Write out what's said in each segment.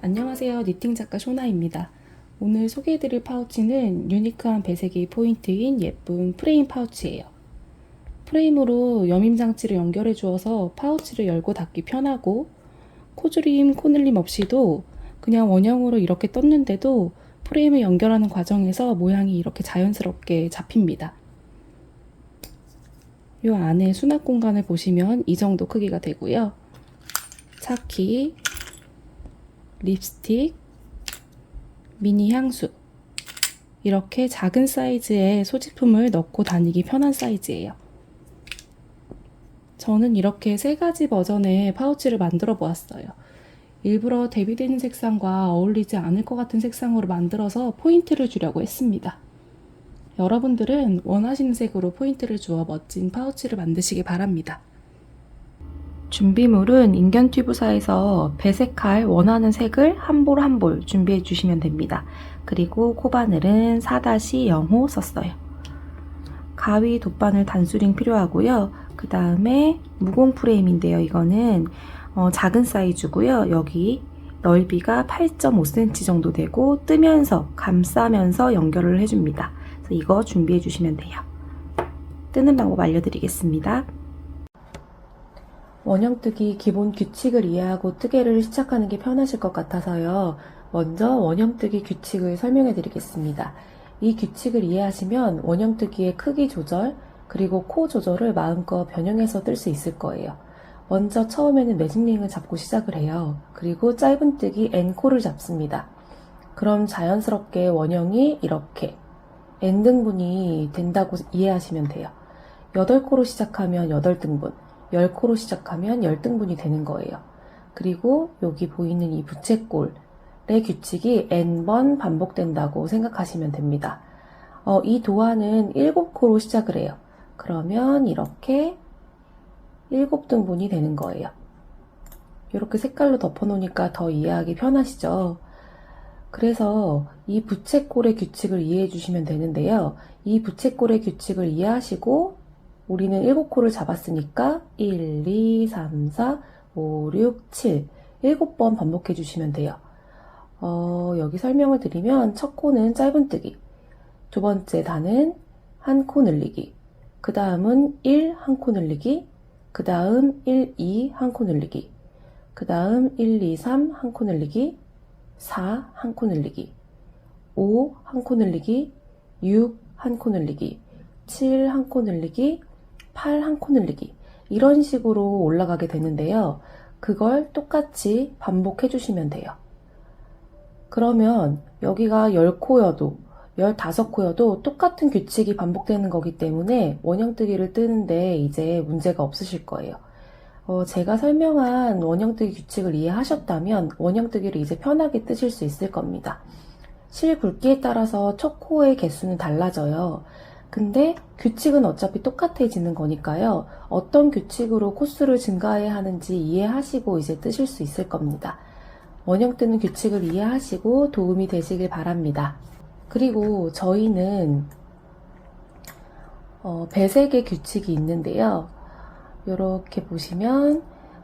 안녕하세요. 니팅 작가 쇼나입니다. 오늘 소개해드릴 파우치는 유니크한 배색이 포인트인 예쁜 프레임 파우치예요. 프레임으로 여밈 장치를 연결해 주어서 파우치를 열고 닫기 편하고 코줄임, 코늘림 없이도 그냥 원형으로 이렇게 떴는데도 프레임을 연결하는 과정에서 모양이 이렇게 자연스럽게 잡힙니다. 이 안에 수납 공간을 보시면 이 정도 크기가 되고요. 차키, 립스틱, 미니 향수 이렇게 작은 사이즈의 소지품을 넣고 다니기 편한 사이즈예요. 저는 이렇게 세 가지 버전의 파우치를 만들어 보았어요. 일부러 대비되는 색상과 어울리지 않을 것 같은 색상으로 만들어서 포인트를 주려고 했습니다. 여러분들은 원하시는 색으로 포인트를 주어 멋진 파우치를 만드시기 바랍니다. 준비물은 인견 튜브사에서 배색할 원하는 색을 한 볼 한 볼 준비해 주시면 됩니다. 그리고 코바늘은 4-0호 썼어요. 가위 돗바늘 단수링 필요하고요. 그 다음에 무공 프레임인데요. 이거는 작은 사이즈고요. 여기 넓이가 8.5cm 정도 되고 뜨면서 감싸면서 연결을 해줍니다. 그래서 이거 준비해 주시면 돼요. 뜨는 방법 알려드리겠습니다. 원형뜨기 기본 규칙을 이해하고 뜨개를 시작하는 게 편하실 것 같아서요. 먼저 원형뜨기 규칙을 설명해 드리겠습니다. 이 규칙을 이해하시면 원형뜨기의 크기 조절, 그리고 코 조절을 마음껏 변형해서 뜰 수 있을 거예요. 먼저 처음에는 매직링을 잡고 시작을 해요. 그리고 짧은뜨기 N코를 잡습니다. 그럼 자연스럽게 원형이 이렇게 N등분이 된다고 이해하시면 돼요. 8코로 시작하면 8등분, 10코로 시작하면 10등분이 되는 거예요. 그리고 여기 보이는 이 부채꼴의 규칙이 N번 반복된다고 생각하시면 됩니다. 이 도안은 7코로 시작을 해요. 그러면 이렇게 7등분이 되는 거예요. 이렇게 색깔로 덮어놓으니까 더 이해하기 편하시죠? 그래서 이 부채꼴의 규칙을 이해해 주시면 되는데요. 이 부채꼴의 규칙을 이해하시고 우리는 7코를 잡았으니까 1, 2, 3, 4, 5, 6, 7 7번 반복해 주시면 돼요. 여기 설명을 드리면 첫 코는 짧은뜨기, 두 번째 단은 한 코 늘리기, 그 다음은 1, 한 코 늘리기, 그 다음 1, 2, 한 코 늘리기, 그 다음 1, 2, 3, 한 코 늘리기, 4, 한 코 늘리기, 5, 한 코 늘리기, 6, 한 코 늘리기, 7, 한 코 늘리기, 8, 한 코 늘리기 이런 식으로 올라가게 되는데요. 그걸 똑같이 반복해 주시면 돼요. 그러면 여기가 10코여도 15코여도 똑같은 규칙이 반복되는 거기 때문에 원형뜨기를 뜨는데 이제 문제가 없으실 거예요. 제가 설명한 원형뜨기 규칙을 이해하셨다면 원형뜨기를 이제 편하게 뜨실 수 있을 겁니다. 실 굵기에 따라서 첫 코의 개수는 달라져요. 근데 규칙은 어차피 똑같아지는 거니까요. 어떤 규칙으로 코수를 증가해야 하는지 이해하시고 이제 뜨실 수 있을 겁니다. 원형 뜨는 규칙을 이해하시고 도움이 되시길 바랍니다. 그리고 저희는 배색의 규칙이 있는데요. 이렇게 보시면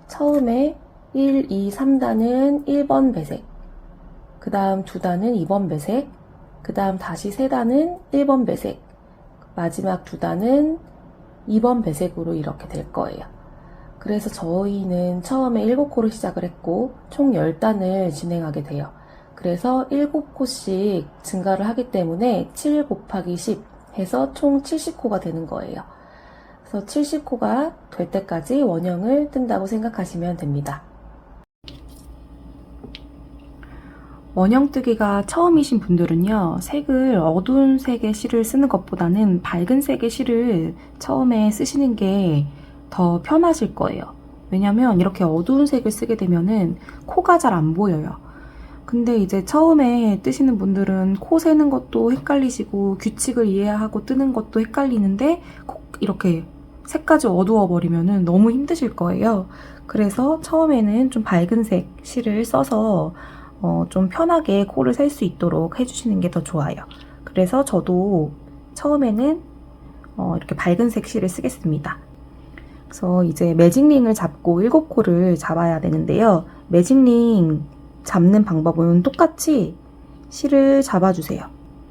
처음에 1, 2, 3단은 1번 배색, 그 다음 2단은 2번 배색, 그 다음 다시 3단은 1번 배색, 마지막 2단은 2번 배색으로 이렇게 될 거예요. 그래서 저희는 처음에 7코로 시작을 했고 총 10단을 진행하게 돼요. 그래서 7코씩 증가를 하기 때문에 7 곱하기 10 해서 총 70코가 되는 거예요. 그래서 70코가 될 때까지 원형을 뜬다고 생각하시면 됩니다. 원형뜨기가 처음이신 분들은요, 색을 어두운 색의 실을 쓰는 것보다는 밝은 색의 실을 처음에 쓰시는 게 더 편하실 거예요. 왜냐면 이렇게 어두운 색을 쓰게 되면은 코가 잘 안 보여요. 근데 이제 처음에 뜨시는 분들은 코 세는 것도 헷갈리시고 규칙을 이해하고 뜨는 것도 헷갈리는데 콕 이렇게 색까지 어두워 버리면은 너무 힘드실 거예요. 그래서 처음에는 좀 밝은 색 실을 써서 좀 편하게 코를 셀 수 있도록 해주시는 게 더 좋아요. 그래서 저도 처음에는 이렇게 밝은 색 실을 쓰겠습니다. 그래서 이제 매직링을 잡고 7코를 잡아야 되는데요. 매직링 잡는 방법은 똑같이 실을 잡아주세요.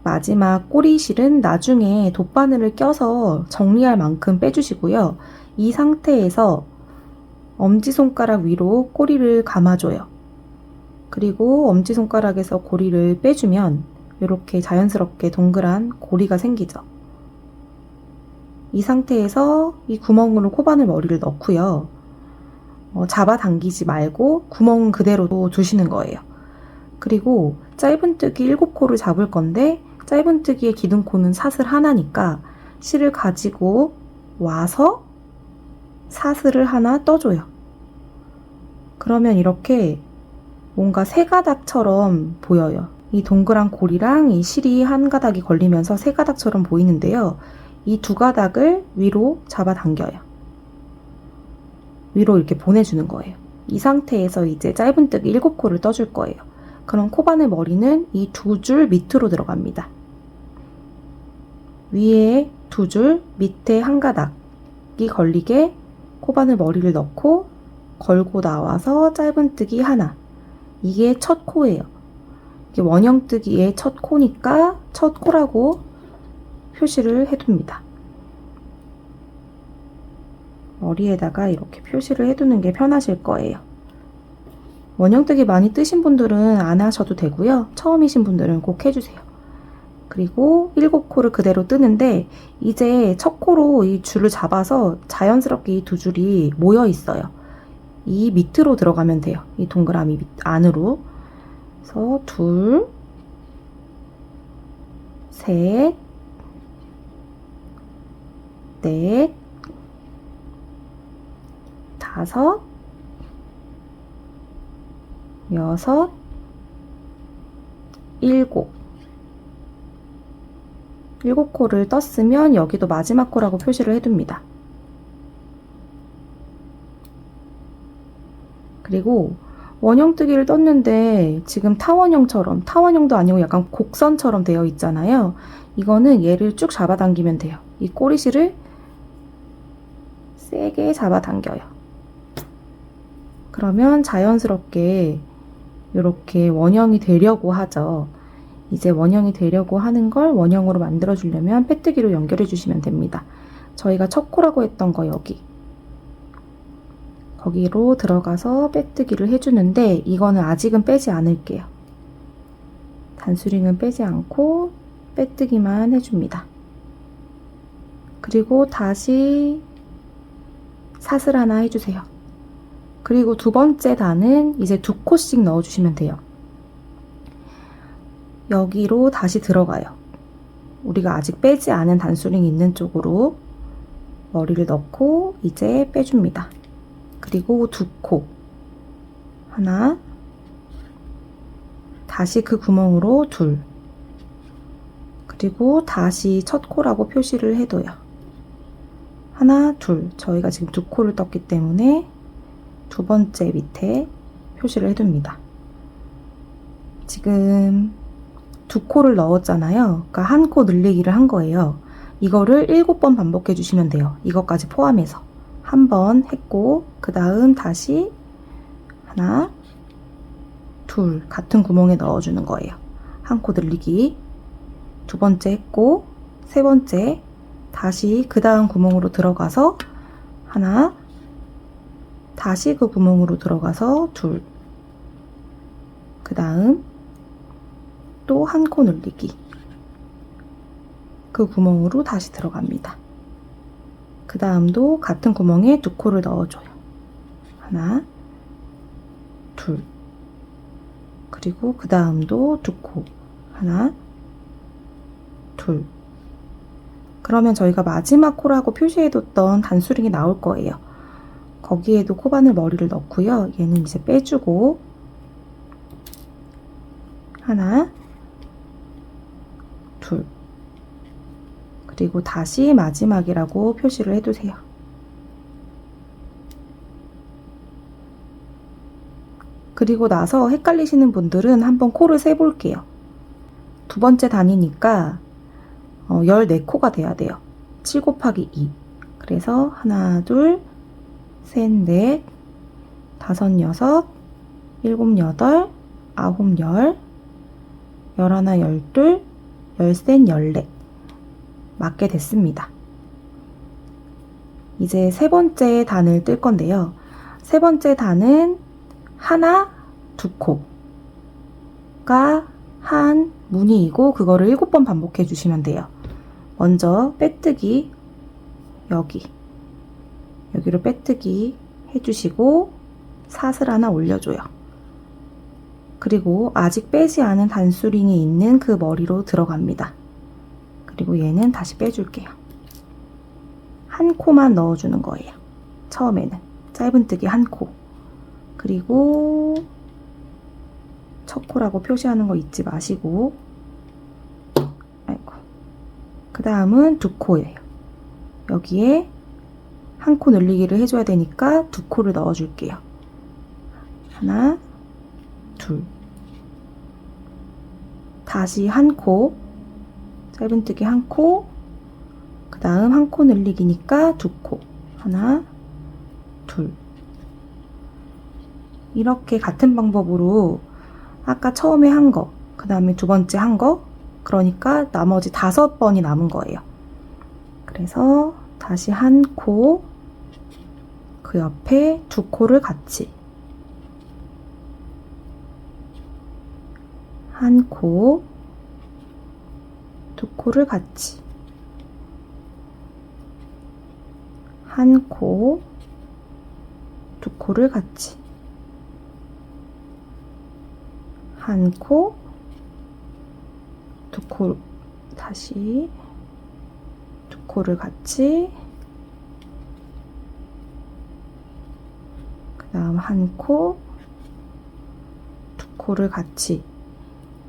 마지막 꼬리 실은 나중에 돗바늘을 껴서 정리할 만큼 빼주시고요. 이 상태에서 엄지손가락 위로 꼬리를 감아줘요. 그리고 엄지손가락에서 고리를 빼주면 이렇게 자연스럽게 동그란 고리가 생기죠. 이 상태에서 이 구멍으로 코바늘 머리를 넣고요. 잡아당기지 말고 구멍은 그대로 두시는 거예요. 그리고 짧은뜨기 7코를 잡을 건데 짧은뜨기의 기둥코는 사슬 하나니까 실을 가지고 와서 사슬을 하나 떠줘요. 그러면 이렇게 뭔가 세 가닥처럼 보여요. 이 동그란 고리랑 이 실이 한 가닥이 걸리면서 세 가닥처럼 보이는데요. 이 두 가닥을 위로 잡아당겨요. 위로 이렇게 보내주는 거예요. 이 상태에서 이제 짧은뜨기 7코를 떠줄 거예요. 그럼 코바늘 머리는 이 두 줄 밑으로 들어갑니다. 위에 두 줄, 밑에 한 가닥이 걸리게 코바늘 머리를 넣고 걸고 나와서 짧은뜨기 하나. 이게 첫 코예요. 이게 원형뜨기의 첫 코니까 첫 코라고 표시를 해둡니다. 머리에다가 이렇게 표시를 해두는 게 편하실 거예요. 원형뜨기 많이 뜨신 분들은 안 하셔도 되고요. 처음이신 분들은 꼭 해주세요. 그리고 7코를 그대로 뜨는데 이제 첫 코로 이 줄을 잡아서 자연스럽게 이 두 줄이 모여 있어요. 이 밑으로 들어가면 돼요. 이 동그라미 안으로. 그래서 둘, 셋, 넷, 다섯, 여섯, 일곱. 7코를 떴으면 여기도 마지막 코라고 표시를 해둡니다. 그리고 원형뜨기를 떴는데 지금 타원형도 아니고 약간 곡선처럼 되어 있잖아요. 이거는 얘를 쭉 잡아당기면 돼요. 이 꼬리실을 세게 잡아당겨요. 그러면 자연스럽게 이렇게 원형이 되려고 하죠. 이제 원형이 되려고 하는 걸 원형으로 만들어 주려면 빼뜨기로 연결해 주시면 됩니다. 저희가 첫 코라고 했던 거 여기. 거기로 들어가서 빼뜨기를 해주는데 이거는 아직은 빼지 않을게요. 단수링은 빼지 않고 빼뜨기만 해줍니다. 그리고 다시 사슬 하나 해주세요. 그리고 두 번째 단은 이제 2코씩 넣어주시면 돼요. 여기로 다시 들어가요. 우리가 아직 빼지 않은 단수링이 있는 쪽으로 머리를 넣고 이제 빼줍니다. 그리고 2코 하나, 다시 그 구멍으로 둘, 그리고 다시 첫 코라고 표시를 해둬요. 하나, 둘. 저희가 지금 2코를 떴기 때문에 두 번째 밑에 표시를 해둡니다. 지금 2코를 넣었잖아요. 그러니까 한 코 늘리기를 한 거예요. 이거를 7번 반복해 주시면 돼요. 이것까지 포함해서. 한 번 했고 그 다음 다시 하나, 둘 같은 구멍에 넣어주는 거예요. 한 코 늘리기. 두 번째 했고 세 번째 다시 그 다음 구멍으로 들어가서 하나, 다시 그 구멍으로 들어가서 둘, 그 다음 또 한 코 늘리기. 그 구멍으로 다시 들어갑니다. 그 다음도 같은 구멍에 2코를 넣어줘요. 하나, 둘, 그리고 그 다음도 2코. 하나, 둘. 그러면 저희가 마지막 코라고 표시해뒀던 단수링이 나올 거예요. 거기에도 코바늘 머리를 넣고요. 얘는 이제 빼주고 하나, 둘, 그리고 다시 마지막이라고 표시를 해두세요. 그리고 나서 헷갈리시는 분들은 한번 코를 세볼게요. 두 번째 단위니까 14코가 돼야 돼요. 7 곱하기 2. 그래서 하나, 둘, 셋, 넷, 다섯, 여섯, 일곱, 여덟, 아홉 열, 열하나, 열둘, 열셋, 열넷 맞게 됐습니다. 이제 세 번째 단을 뜰 건데요. 세 번째 단은 하나, 두 코가 한 무늬이고 그거를 7번 반복해 주시면 돼요. 먼저 빼뜨기, 여기로 빼뜨기 해주시고 사슬 하나 올려줘요. 그리고 아직 빼지 않은 단수링이 있는 그 머리로 들어갑니다. 그리고 얘는 다시 빼줄게요. 한 코만 넣어주는 거예요. 처음에는 짧은뜨기 한 코. 그리고 첫 코라고 표시하는 거 잊지 마시고, 아이고. 그 다음은 두 코예요. 여기에 한 코 늘리기를 해줘야 되니까 두 코를 넣어줄게요. 하나, 둘. 다시 한 코, 짧은뜨기 한 코, 그 다음 한 코 늘리기니까 두 코. 하나, 둘. 이렇게 같은 방법으로 아까 처음에 한 거, 그 다음에 두 번째 한 거, 그러니까 나머지 5번이 남은 거예요. 그래서 다시 한 코, 그 옆에 두 코를 같이, 한 코, 두 코를 같이, 한 코, 두 코를 같이, 한 코, 두 코, 다시 두 코를 같이, 그 다음 한 코, 두 코를 같이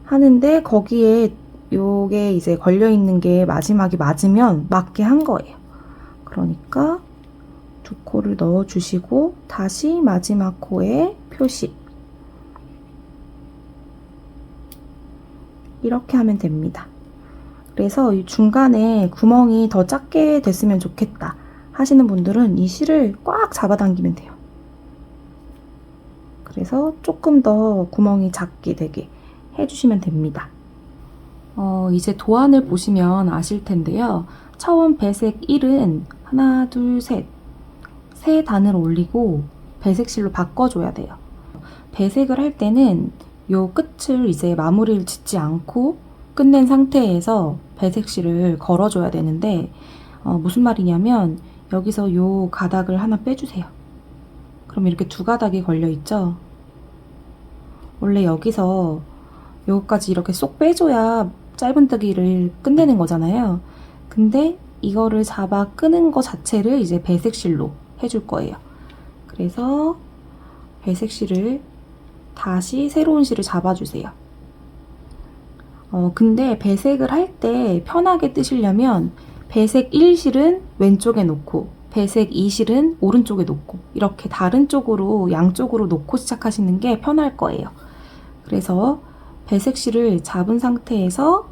하는데 거기에 요게 이제 걸려있는 게 마지막이 맞으면 맞게 한 거예요. 그러니까 두 코를 넣어주시고 다시 마지막 코에 표시. 이렇게 하면 됩니다. 그래서 이 중간에 구멍이 더 작게 됐으면 좋겠다 하시는 분들은 이 실을 꽉 잡아당기면 돼요. 그래서 조금 더 구멍이 작게 되게 해주시면 됩니다. 이제 도안을 보시면 아실 텐데요. 처음 배색 1은 하나, 둘, 셋, 세 단을 올리고 배색실로 바꿔줘야 돼요. 배색을 할 때는 요 끝을 이제 마무리를 짓지 않고 끝낸 상태에서 배색실을 걸어줘야 되는데 무슨 말이냐면 여기서 요 가닥을 하나 빼주세요. 그럼 이렇게 두 가닥이 걸려있죠? 원래 여기서 여기까지 이렇게 쏙 빼줘야 짧은뜨기를 끝내는 거잖아요. 근데 이거를 잡아 끄는 거 자체를 이제 배색실로 해줄 거예요. 그래서 배색실을 다시 새로운 실을 잡아주세요. 근데 배색을 할 때 편하게 뜨시려면 배색 1실은 왼쪽에 놓고 배색 2실은 오른쪽에 놓고 이렇게 다른 쪽으로 양쪽으로 놓고 시작하시는 게 편할 거예요. 그래서 배색실을 잡은 상태에서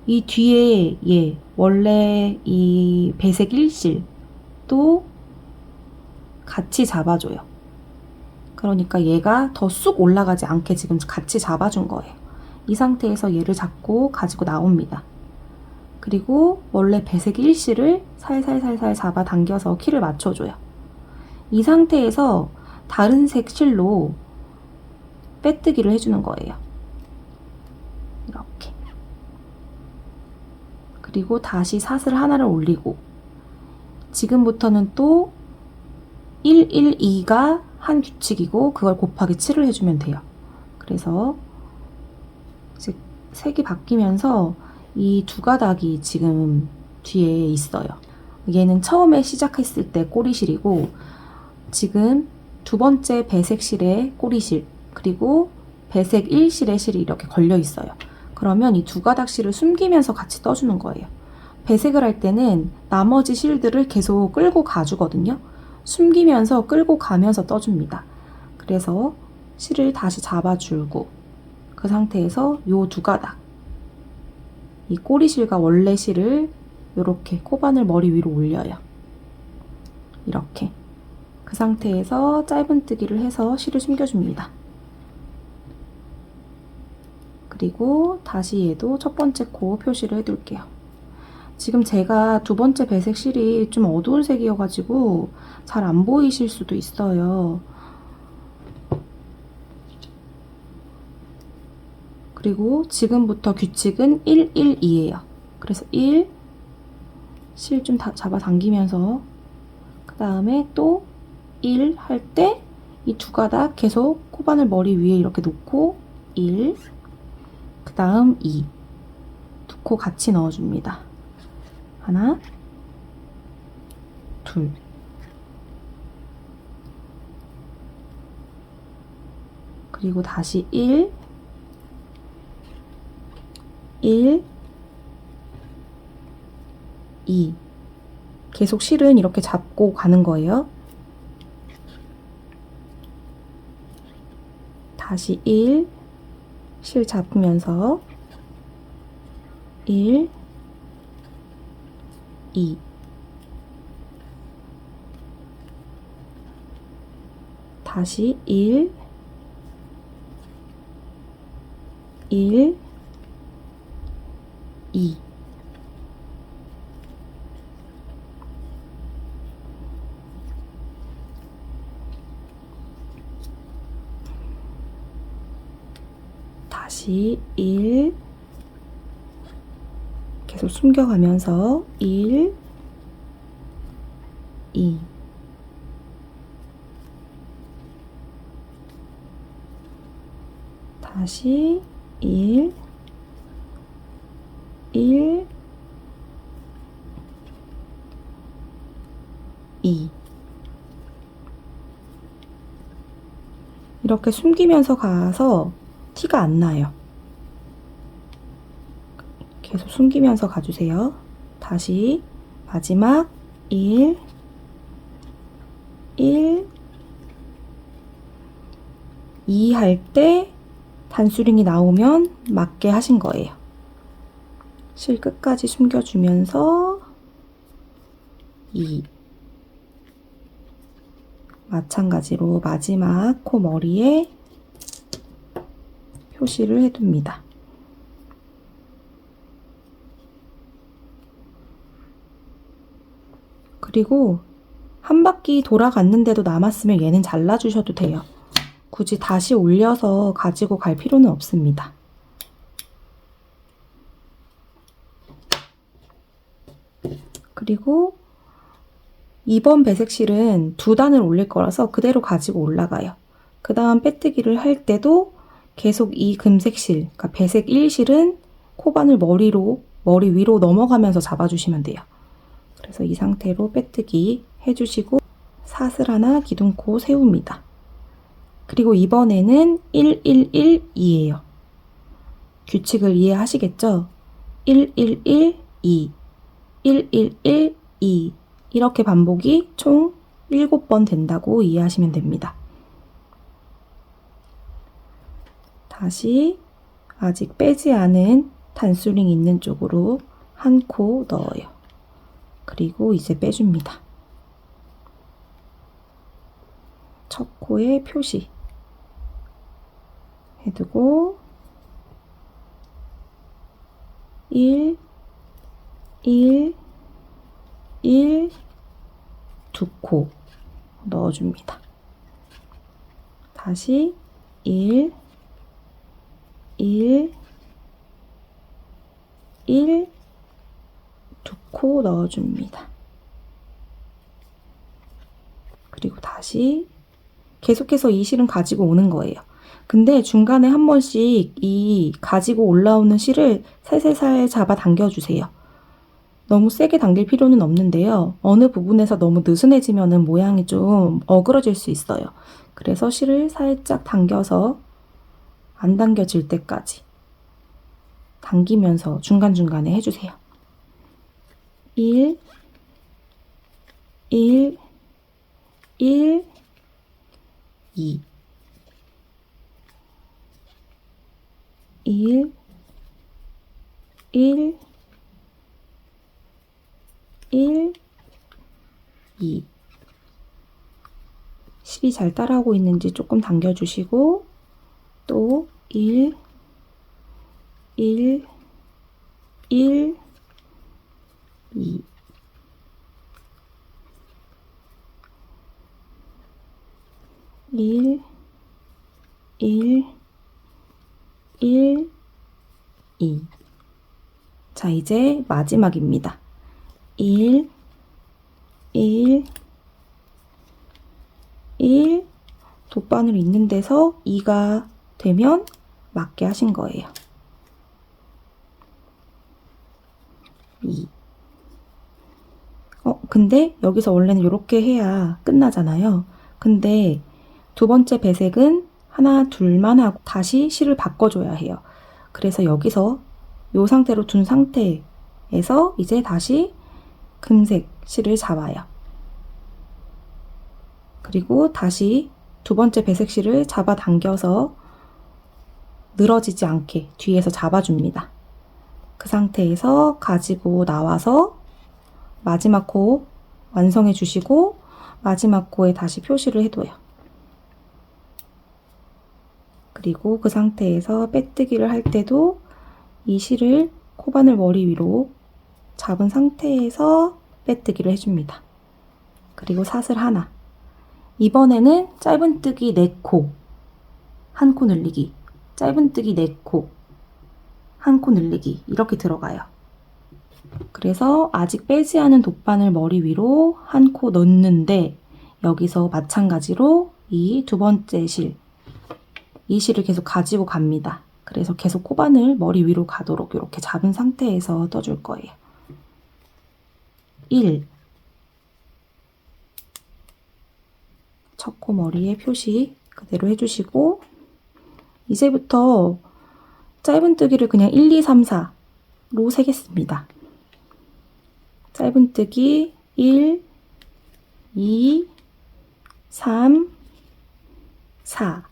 이 뒤에 원래 이 배색 1실도 같이 잡아줘요. 그러니까 얘가 더 쑥 올라가지 않게 지금 같이 잡아준 거예요. 이 상태에서 얘를 잡고 가지고 나옵니다. 그리고 원래 배색 1실을 살살살살 잡아당겨서 키를 맞춰줘요. 이 상태에서 다른 색 실로 빼뜨기를 해주는 거예요. 이렇게. 그리고 다시 사슬 하나를 올리고 지금부터는 또 112가 한 규칙이고 그걸 곱하기 7을 해주면 돼요. 그래서 이제 색이 바뀌면서 이 두 가닥이 지금 뒤에 있어요. 얘는 처음에 시작했을 때 꼬리실이고 지금 두 번째 배색실의 꼬리실 그리고 배색 1실의 실이 이렇게 걸려 있어요. 그러면 이 두 가닥 실을 숨기면서 같이 떠주는 거예요. 배색을 할 때는 나머지 실들을 계속 끌고 가주거든요. 숨기면서 끌고 가면서 떠줍니다. 그래서 실을 다시 잡아주고 그 상태에서 요 두 가닥 이 꼬리실과 원래 실을 이렇게 코바늘 머리 위로 올려요. 이렇게 그 상태에서 짧은뜨기를 해서 실을 숨겨줍니다. 그리고 다시 얘도 첫 번째 코 표시를 해둘게요. 지금 제가 두 번째 배색 실이 좀 어두운 색이어가지고 잘 안 보이실 수도 있어요. 그리고 지금부터 규칙은 112예요. 그래서 1, 실 좀 잡아당기면서 그 다음에 또 1 할 때 이 두 가닥 계속 코바늘 머리 위에 이렇게 놓고 1, 그 다음 2, 두 코 같이 넣어줍니다. 하나, 둘, 그리고 다시 1, 1, 2. 계속 실은 이렇게 잡고 가는 거예요. 다시 1, 실 잡으면서 1, 2. 다시 1, 1, 2. 다시 1, 계속 숨겨가면서 1, 2. 다시 1, 1, 2. 이렇게 숨기면서 가서 티가 안 나요. 계속 숨기면서 가주세요. 다시 마지막 1, 1, 2 할 때 단수링이 나오면 맞게 하신 거예요. 실 끝까지 숨겨주면서 2. 마찬가지로 마지막 코 머리에 표시를 해둡니다. 그리고 한 바퀴 돌아갔는데도 남았으면 얘는 잘라주셔도 돼요. 굳이 다시 올려서 가지고 갈 필요는 없습니다. 그리고 이번 배색실은 두 단을 올릴 거라서 그대로 가지고 올라가요. 그 다음 빼뜨기를 할 때도 계속 이 금색실, 그러니까 배색 1실은 코바늘 머리 위로 넘어가면서 잡아주시면 돼요. 그래서 이 상태로 빼뜨기 해주시고 사슬 하나 기둥코 세웁니다. 그리고 이번에는 1112예요. 규칙을 이해하시겠죠? 1112, 1112 이렇게 반복이 총 7번 된다고 이해하시면 됩니다. 다시 아직 빼지 않은 단수링 있는 쪽으로 한 코 넣어요. 그리고 이제 빼줍니다. 첫 코에 표시 해두고 1, 1, 1, 두 코 넣어줍니다. 다시 1, 1, 1, 두 코 넣어줍니다. 그리고 다시 계속해서 이 실은 가지고 오는 거예요. 근데 중간에 한 번씩 이 가지고 올라오는 실을 살살살 잡아 당겨주세요. 너무 세게 당길 필요는 없는데요. 어느 부분에서 너무 느슨해지면 모양이 좀 어그러질 수 있어요. 그래서 실을 살짝 당겨서 안 당겨질 때까지 당기면서 중간중간에 해주세요. 1, 1, 1, 2, 1, 1, 1, 2. 실이 잘 따라오고 있는지 조금 당겨주시고 또 1, 1, 1, 2, 1, 1, 1, 2. 자, 이제 마지막입니다. 1, 1, 1, 돗바늘 있는 데서 2가 되면 맞게 하신 거예요. 2. 근데 여기서 원래는 이렇게 해야 끝나잖아요. 근데 두 번째 배색은 하나, 둘만 하고 다시 실을 바꿔줘야 해요. 그래서 여기서 이 상태로 둔 상태에서 이제 다시 금색 실을 잡아요. 그리고 다시 두 번째 배색 실을 잡아당겨서 늘어지지 않게 뒤에서 잡아줍니다. 그 상태에서 가지고 나와서 마지막 코 완성해 주시고 마지막 코에 다시 표시를 해둬요. 그리고 그 상태에서 빼뜨기를 할 때도 이 실을 코바늘 머리 위로 잡은 상태에서 빼뜨기를 해줍니다. 그리고 사슬 하나. 이번에는 짧은뜨기 4코, 한 코 늘리기, 짧은뜨기 4코, 한 코 늘리기 이렇게 들어가요. 그래서 아직 빼지 않은 돗바늘 머리 위로 한 코 넣는데 여기서 마찬가지로 이 두 번째 실, 이 실을 계속 가지고 갑니다. 그래서 계속 코바늘 머리 위로 가도록 이렇게 잡은 상태에서 떠줄 거예요. 1. 첫 코 머리에 표시 그대로 해주시고 이제부터 짧은뜨기를 그냥 1, 2, 3, 4로 세겠습니다. 짧은뜨기 1, 2, 3, 4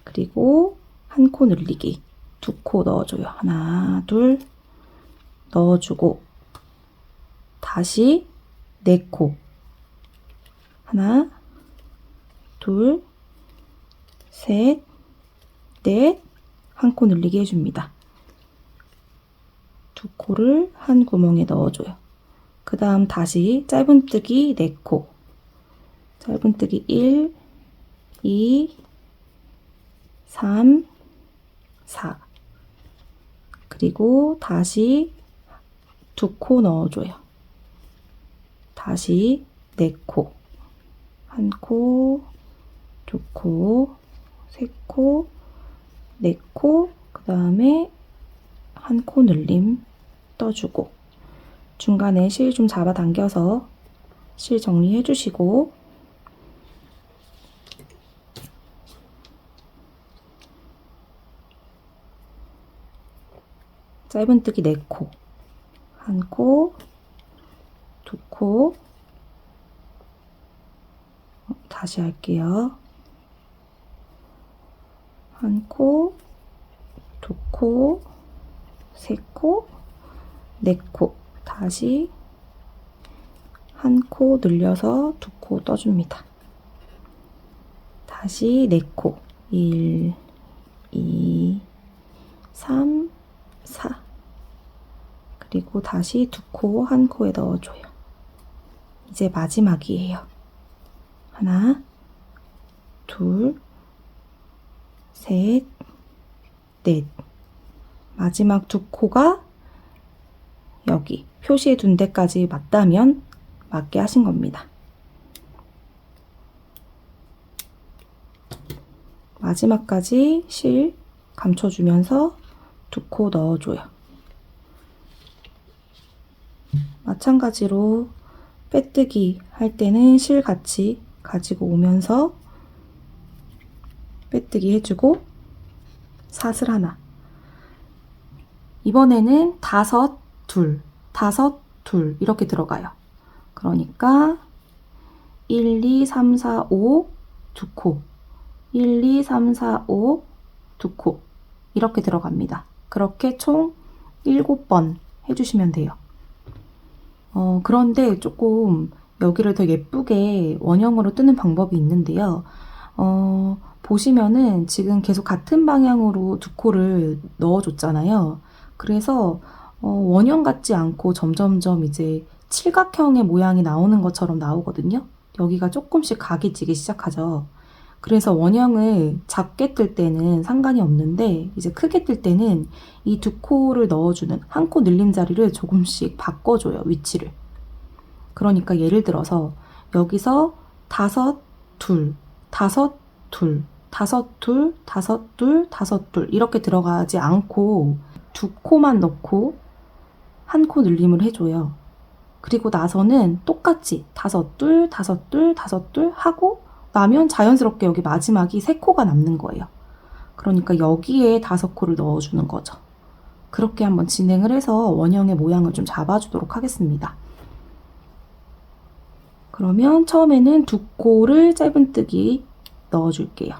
그리고 한 코 늘리기 2코 넣어줘요. 하나, 둘 넣어주고 다시 4코 하나, 둘, 셋, 넷 한 코 늘리기 해줍니다. 2코를 한 구멍에 넣어줘요. 그 다음 다시 짧은뜨기 4코 짧은뜨기 1, 2, 3, 4 그리고 다시 2코 넣어줘요. 다시 4코 한 코, 2코, 3코, 4코 그 다음에 한 코 늘림 떠주고 중간에 실 좀 잡아당겨서 실 정리해 주시고 짧은뜨기 4코 한 코, 2코 다시 할게요. 한 코, 2코, 3코, 4코 다시 한 코 늘려서 2코 떠줍니다. 다시 4코 1, 2, 3, 4 그리고 다시 2코 한 코에 넣어줘요. 이제 마지막이에요. 하나, 둘, 셋, 넷 마지막 2코가 여기 표시해 둔 데까지 맞다면 맞게 하신 겁니다. 마지막까지 실 감춰주면서 2코 넣어줘요. 마찬가지로 빼뜨기 할 때는 실 같이 가지고 오면서 빼뜨기 해주고 사슬 하나 이번에는 5, 2, 5, 2 이렇게 들어가요. 그러니까 1, 2, 3, 4, 5 2코 1, 2, 3, 4, 5 2코 이렇게 들어갑니다. 그렇게 총 7번 해주시면 돼요. 그런데 조금 여기를 더 예쁘게 원형으로 뜨는 방법이 있는데요. 보시면은 지금 계속 같은 방향으로 두 코를 넣어줬잖아요. 그래서 원형 같지 않고 점점점 이제 칠각형의 모양이 나오는 것처럼 나오거든요. 여기가 조금씩 각이 지기 시작하죠. 그래서 원형을 작게 뜰 때는 상관이 없는데 이제 크게 뜰 때는 이 두 코를 넣어주는 한 코 늘림 자리를 조금씩 바꿔줘요, 위치를. 그러니까 예를 들어서 여기서 다섯, 둘, 다섯, 둘, 다섯, 둘, 다섯, 둘, 다섯, 둘 이렇게 들어가지 않고 두 코만 넣고 한 코 늘림을 해줘요. 그리고 나서는 똑같이 다섯, 둘, 다섯, 둘, 다섯, 둘 하고 나면 자연스럽게 여기 마지막이 세 코가 남는 거예요. 그러니까 여기에 다섯 코를 넣어주는 거죠. 그렇게 한번 진행을 해서 원형의 모양을 좀 잡아주도록 하겠습니다. 그러면 처음에는 두 코를 짧은뜨기 넣어줄게요.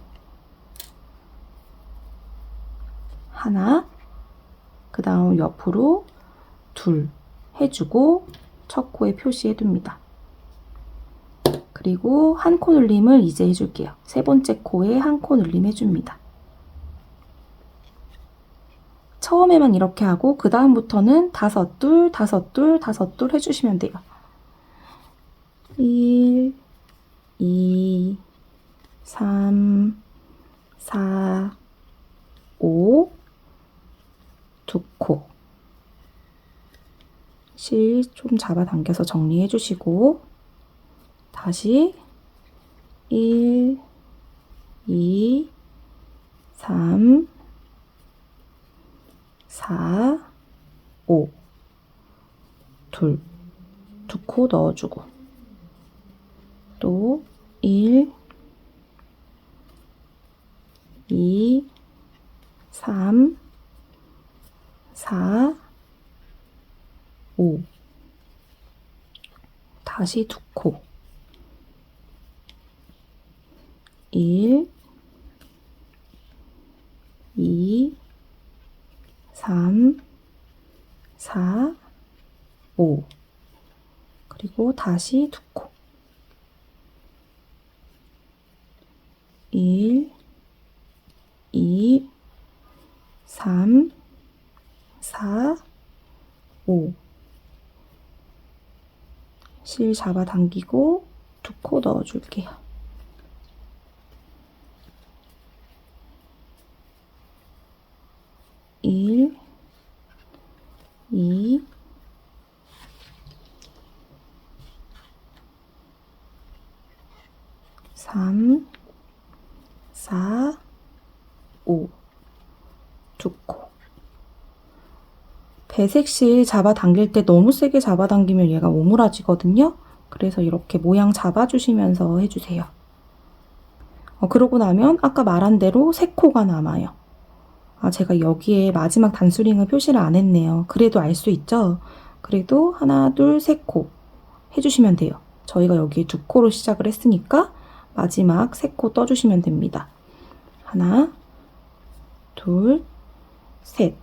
하나, 그 다음 옆으로 둘 해주고 첫 코에 표시해둡니다. 그리고 한 코 늘림을 이제 해줄게요. 세 번째 코에 한 코 늘림 해줍니다. 처음에만 이렇게 하고 그 다음부터는 다섯 둘, 다섯 둘, 다섯 둘 해주시면 돼요. 1, 2, 3, 4, 5, 두 코. 실 좀 잡아당겨서 정리해 주시고 다시 1, 2, 3, 4, 5 둘, 두 코 넣어주고 또 1, 2, 3, 4, 5 다시 두 코 1, 2, 3, 4, 5 그리고 다시 두 코 1, 2, 3, 4, 5 실 잡아당기고 두 코 넣어줄게요. 1, 2, 3, 4, 5 두 코. 배색실 잡아당길 때 너무 세게 잡아당기면 얘가 오므라지거든요. 그래서 이렇게 모양 잡아주시면서 해주세요. 그러고 나면 아까 말한 대로 세 코가 남아요. 제가 여기에 마지막 단수링을 표시를 안 했네요. 그래도 알 수 있죠? 그래도 하나, 둘, 세 코 해주시면 돼요. 저희가 여기에 두 코로 시작을 했으니까 마지막 세 코 떠주시면 됩니다. 하나, 둘, 셋.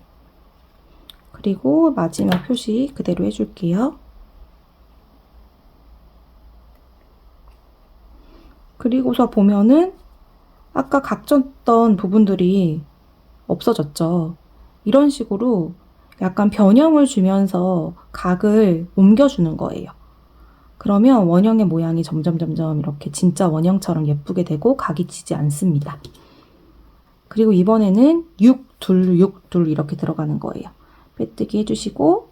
그리고 마지막 표시 그대로 해줄게요. 그리고서 보면은 아까 각졌던 부분들이 없어졌죠. 이런 식으로 약간 변형을 주면서 각을 옮겨주는 거예요. 그러면 원형의 모양이 점점 이렇게 진짜 원형처럼 예쁘게 되고 각이 지지 않습니다. 그리고 이번에는 6, 둘, 6, 둘 이렇게 들어가는 거예요. 빼뜨기 해주시고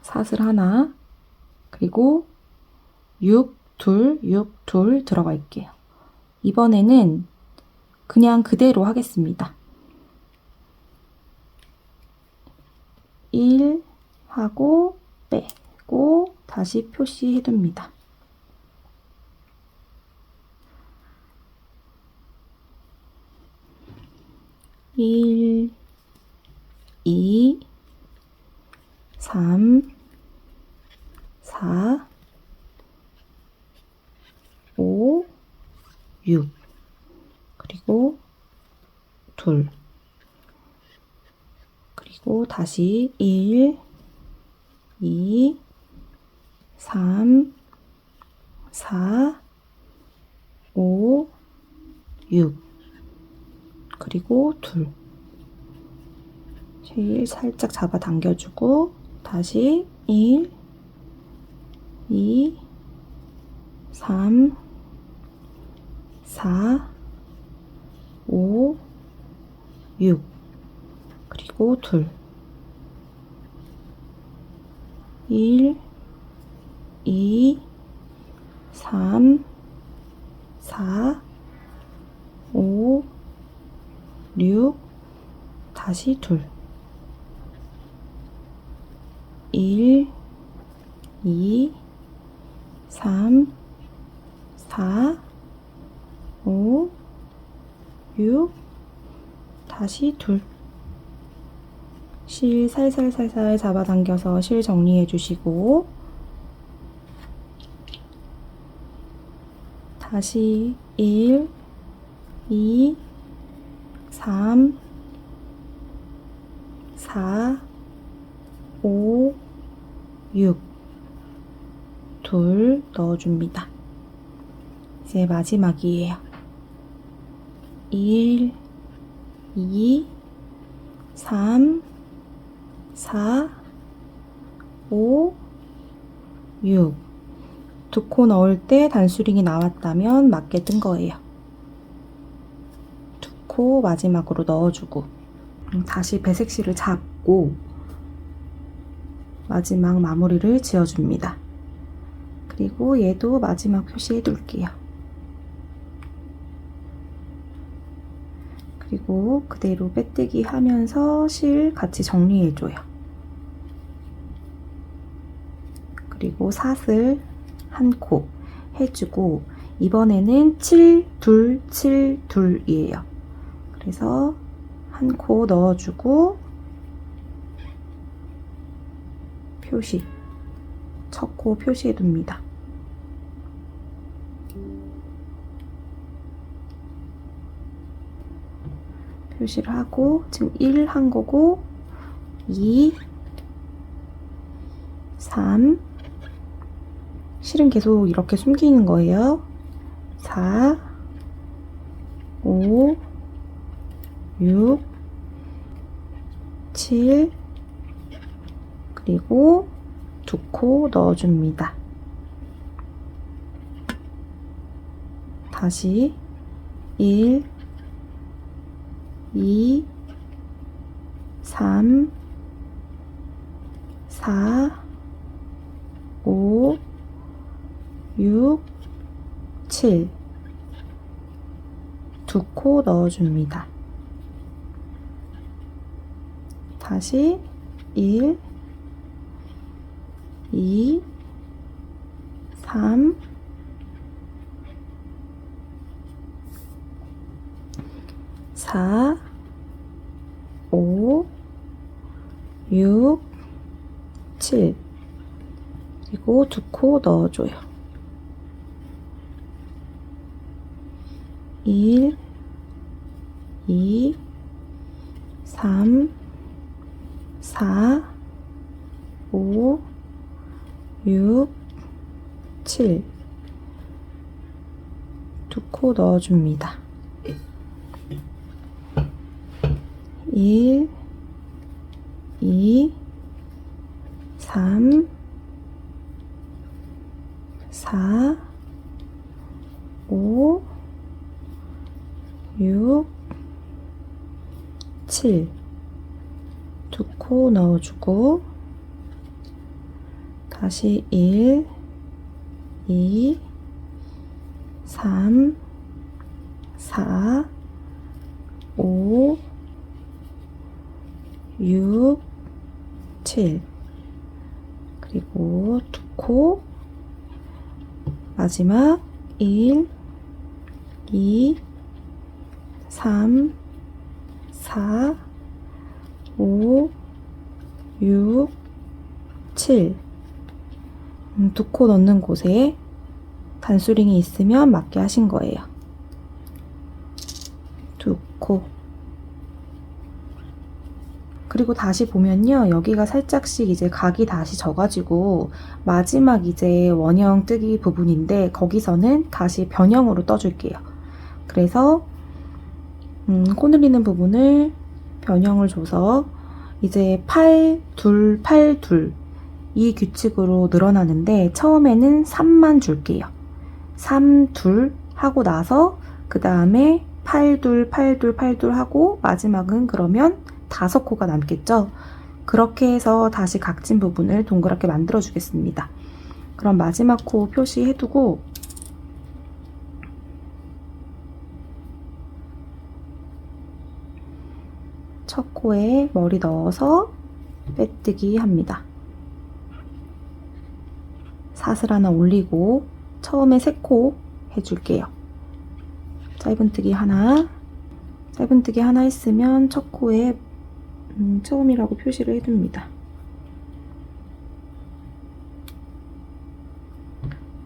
사슬 하나 그리고 6, 둘, 6, 둘 들어갈게요. 이번에는 그냥 그대로 하겠습니다. 1 하고 빼고 다시 표시해둡니다. 1, 2, 3, 4, 5, 6 그리고 둘 그리고 다시 1, 2, 3, 4, 5, 6. 그리고 둘. 실 살짝 잡아 당겨주고 다시 1, 2, 3, 4, 5, 6. 그리고 둘. 1, 2, 3, 4, 5, 6. 다시 둘. 1, 2, 3, 4, 5, 6. 다시 둘. 실 살살살살 잡아당겨서 실 정리해 주시고 다시 1, 2, 3, 4, 5, 6. 둘 넣어줍니다. 이제 마지막이에요. 1, 2, 3, 4, 5, 6. 두 코 넣을 때 단수링이 나왔다면 맞게 뜬 거예요. 두 코 마지막으로 넣어주고 다시 배색실을 잡고 마지막 마무리를 지어줍니다. 그리고 얘도 마지막 표시해 둘게요. 그리고 그대로 빼뜨기 하면서 실 같이 정리해줘요. 그리고 사슬 한 코 해주고 이번에는 7, 2, 7, 2이에요. 그래서 한 코 넣어주고 표시, 첫 코 표시해 둡니다. 표시를 하고 지금 1 한 거고 2, 3, 실은 계속 이렇게 숨기는 거예요. 4, 5, 6, 7, 그리고 두 코 넣어줍니다. 다시 1, 2, 3, 4, 5, 6, 7. 두 코 넣어줍니다. 다시 1, 2, 3, 4, 5, 6, 7. 그리고 두 코 넣어줘요. 1, 2, 3, 4, 5, 6, 7. 두 코 넣어줍니다. 1, 2, 3, 4, 5, 6, 7. 두 코 넣어주고 다시 1, 2, 3, 4, 5, 6, 7. 그리고 두 코 마지막 1, 2, 3, 4, 5, 6, 7. 두 코 넣는 곳에 단수링이 있으면 맞게 하신 거예요. 두 코. 그리고 다시 보면요. 여기가 살짝씩 이제 각이 다시 져가지고 마지막 이제 원형 뜨기 부분인데 거기서는 다시 변형으로 떠줄게요. 그래서 코늘리는 부분을 변형을 줘서 이제 8, 2, 8, 2 이 규칙으로 늘어나는데 처음에는 3만 줄게요. 3, 2 하고 나서 그 다음에 8, 2, 8, 2, 8, 2 하고 마지막은 그러면 5코가 남겠죠. 그렇게 해서 다시 각진 부분을 동그랗게 만들어 주겠습니다. 그럼 마지막 코 표시해두고 첫 코에 머리 넣어서 빼뜨기 합니다. 사슬 하나 올리고 처음에 3코 해줄게요. 짧은뜨기 하나 했으면 첫 코에 처음이라고 표시를 해둡니다.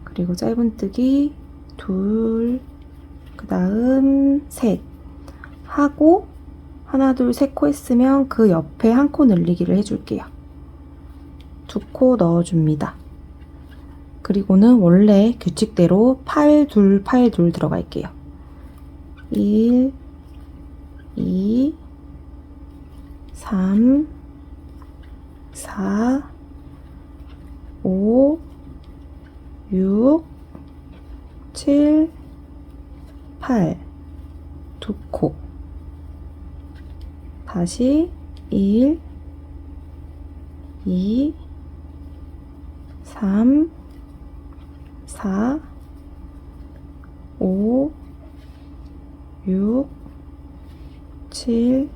그리고 짧은뜨기 2, 그 다음 3 하고 하나, 둘, 3코 했으면 그 옆에 한 코 늘리기를 해줄게요. 2코 넣어줍니다. 그리고는 원래 규칙대로 8, 2, 8, 2 들어갈게요. 1, 2, 3, 4, 5, 6, 7, 8, 2코. 다시 1, 2, 3, 4, 5, 6, 7,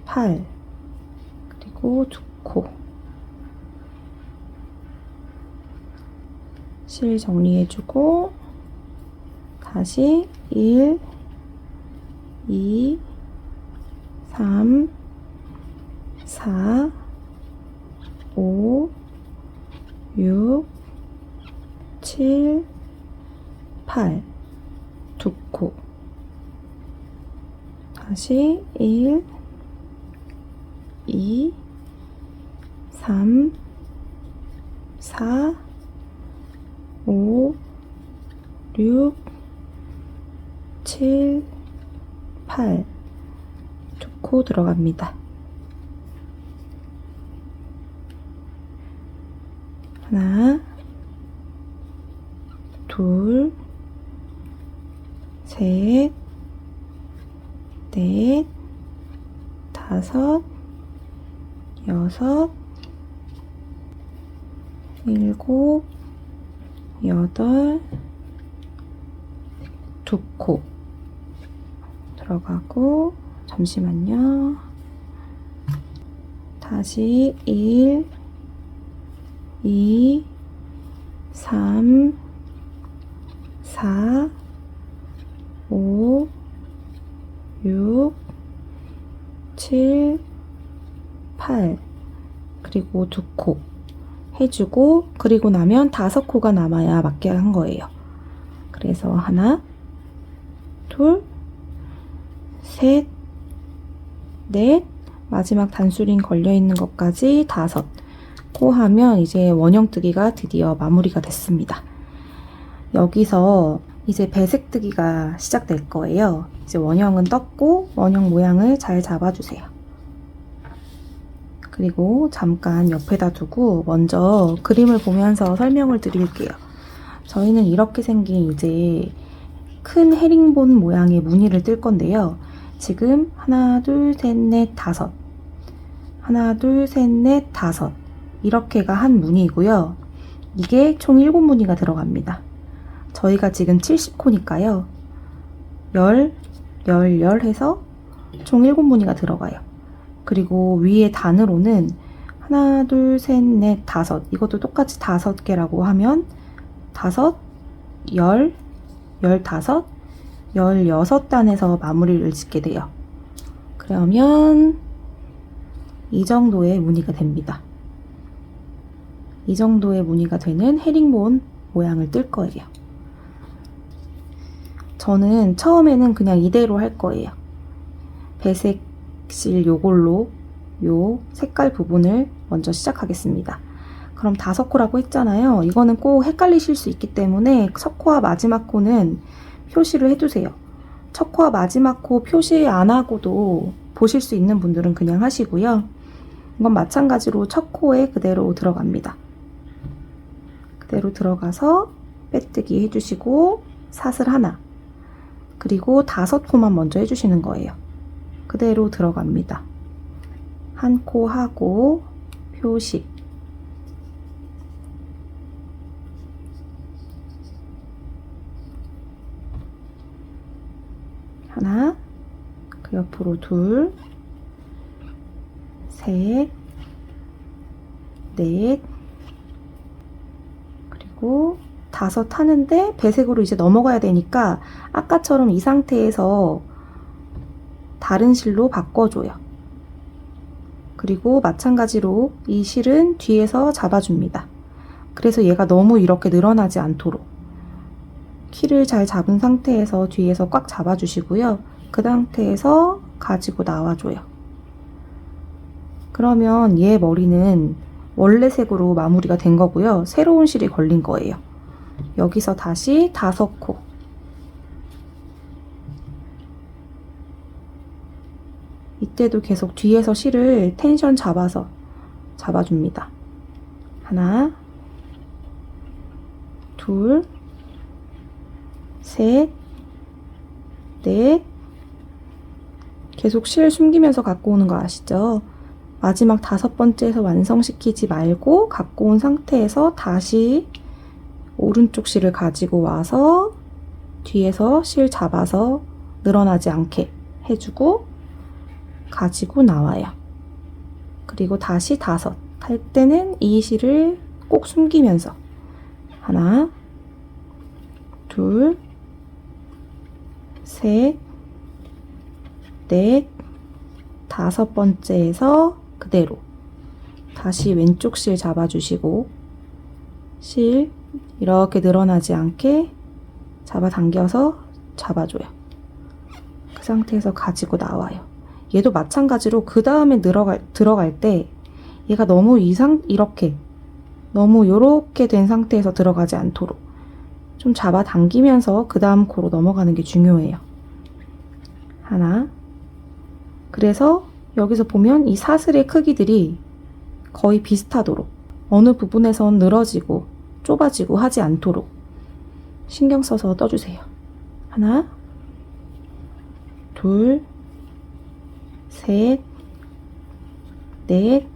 8 그리고 2코. 실 정리해주고 다시 1, 2, 3, 4, 5, 6, 7, 8 2코. 다시 1, 2, 3, 4, 5, 6, 7, 8 2코 들어갑니다. 하나, 둘, 셋, 넷, 다섯, 여섯, 일곱, 여덟, 2코 들어가고, 잠시만요. 다시 1, 2, 3, 4, 5, 6, 7, 8 그리고 2코 해주고, 그리고 나면 5코가 남아야 맞게 한 거예요. 그래서 하나, 둘, 셋, 넷, 마지막 단수링 걸려있는 것까지 5코 하면 이제 원형뜨기가 드디어 마무리가 됐습니다. 여기서 이제 배색뜨기가 시작될 거예요. 이제 원형은 떴고 원형 모양을 잘 잡아주세요. 그리고 잠깐 옆에다 두고 먼저 그림을 보면서 설명을 드릴게요. 저희는 이렇게 생긴 이제 큰 헤링본 모양의 무늬를 뜰 건데요. 지금 하나, 둘, 셋, 넷, 다섯, 하나, 둘, 셋, 넷, 다섯 이렇게가 한 무늬이고요. 이게 총 7무늬가 들어갑니다. 저희가 지금 70코니까요. 10 해서 총 7무늬가 들어가요. 그리고 위에 단으로는 하나, 둘, 셋, 넷, 다섯 이것도 똑같이 5개라고 하면 5, 10, 15, 16단에서 마무리를 짓게 돼요. 그러면 이 정도의 무늬가 됩니다. 이 정도의 무늬가 되는 헤링본 모양을 뜰 거예요. 저는 처음에는 그냥 이대로 할 거예요. 배색실 요걸로 요 색깔 부분을 먼저 시작하겠습니다. 그럼 5코라고 했잖아요. 이거는 꼭 헷갈리실 수 있기 때문에 첫 코와 마지막 코는 표시를 해두세요. 첫 코와 마지막 코 표시 안 하고도 보실 수 있는 분들은 그냥 하시고요. 이건 마찬가지로 첫 코에 그대로 들어갑니다. 그대로 들어가서 빼뜨기 해주시고 사슬 하나, 그리고 5코만 먼저 해주시는 거예요. 그대로 들어갑니다. 한 코 하고 표시, 하나, 그 옆으로 둘, 셋, 넷, 그리고 5 하는데 배색으로 이제 넘어가야 되니까 아까처럼 이 상태에서 다른 실로 바꿔줘요. 그리고 마찬가지로 이 실은 뒤에서 잡아줍니다. 그래서 얘가 너무 이렇게 늘어나지 않도록 키를 잘 잡은 상태에서 뒤에서 꽉 잡아주시고요. 그 상태에서 가지고 나와줘요. 그러면 얘 머리는 원래 색으로 마무리가 된 거고요. 새로운 실이 걸린 거예요. 여기서 다시 5코. 이때도 계속 뒤에서 실을 텐션 잡아서 잡아줍니다. 하나, 둘, 셋, 넷. 계속 실 숨기면서 갖고 오는 거 아시죠? 마지막 5번째에서 완성시키지 말고 갖고 온 상태에서 다시 오른쪽 실을 가지고 와서 뒤에서 실 잡아서 늘어나지 않게 해주고 가지고 나와요. 그리고 다시 5. 할 때는 이 실을 꼭 숨기면서 하나, 둘, 셋, 넷, 5번째에서 그대로 다시 왼쪽 실 잡아주시고 실 이렇게 늘어나지 않게 잡아당겨서 잡아줘요. 그 상태에서 가지고 나와요. 얘도 마찬가지로 그 다음에 들어갈 때 얘가 너무 이렇게 너무 요렇게 된 상태에서 들어가지 않도록 좀 잡아당기면서 그 다음 코로 넘어가는 게 중요해요. 하나. 그래서 여기서 보면 이 사슬의 크기들이 거의 비슷하도록 어느 부분에선 늘어지고 좁아지고 하지 않도록 신경 써서 떠주세요. 하나, 둘, 셋, 넷,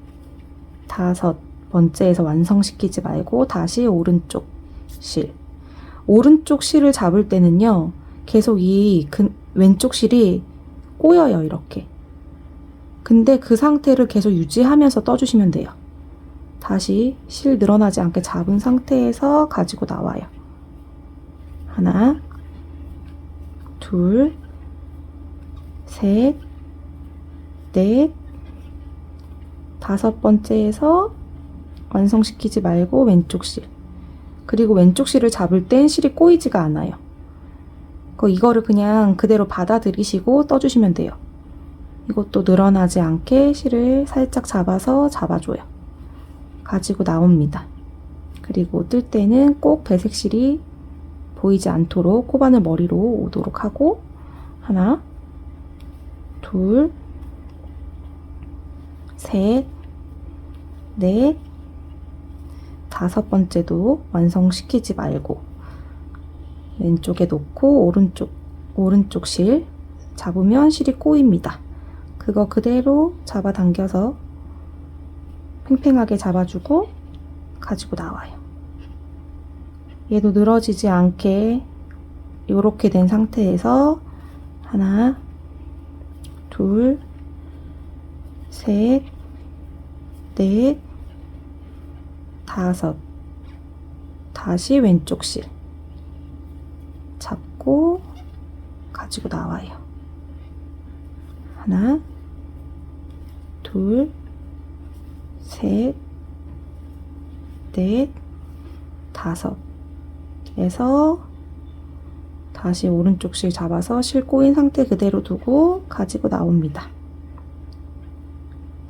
5번째에서 완성시키지 말고 다시 오른쪽 실. 오른쪽 실을 잡을 때는요, 계속 이 왼쪽 실이 꼬여요, 이렇게. 근데 그 상태를 계속 유지하면서 떠주시면 돼요. 다시 실 늘어나지 않게 잡은 상태에서 가지고 나와요. 하나, 둘, 셋, 넷, 5번째에서 완성시키지 말고 왼쪽 실. 그리고 왼쪽 실을 잡을 땐 실이 꼬이지가 않아요. 이거를 그냥 그대로 받아들이시고 떠주시면 돼요. 이것도 늘어나지 않게 실을 살짝 잡아서 잡아줘요. 가지고 나옵니다. 그리고 뜰 때는 꼭 배색실이 보이지 않도록 코바늘 머리로 오도록 하고 하나, 둘, 셋, 넷, 5번째도 완성시키지 말고 왼쪽에 놓고 오른쪽 실 잡으면 실이 꼬입니다. 그거 그대로 잡아당겨서 팽팽하게 잡아주고 가지고 나와요. 얘도 늘어지지 않게 이렇게 된 상태에서 하나, 둘, 셋, 넷, 5. 다시 왼쪽 실 잡고 가지고 나와요. 하나, 둘, 셋, 넷, 5에서 다시 오른쪽 실 잡아서 실 꼬인 상태 그대로 두고 가지고 나옵니다.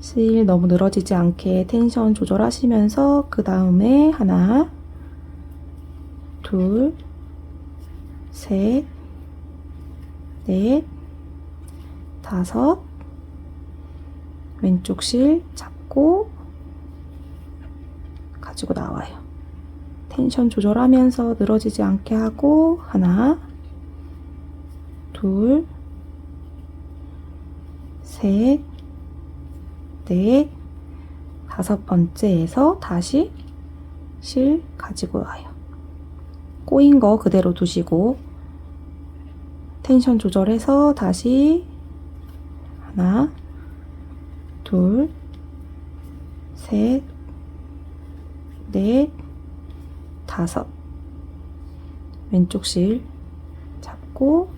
실 너무 늘어지지 않게 텐션 조절하시면서 그 다음에 하나, 둘, 셋, 넷, 다섯, 왼쪽 실 잡고 가지고 나와요. 텐션 조절하면서 늘어지지 않게 하고 하나, 둘, 셋, 넷, 다섯 번째에서 다시 실 가지고 와요. 꼬인 거 그대로 두시고 텐션 조절해서 다시 하나, 둘, 셋, 넷, 다섯. 왼쪽 실 잡고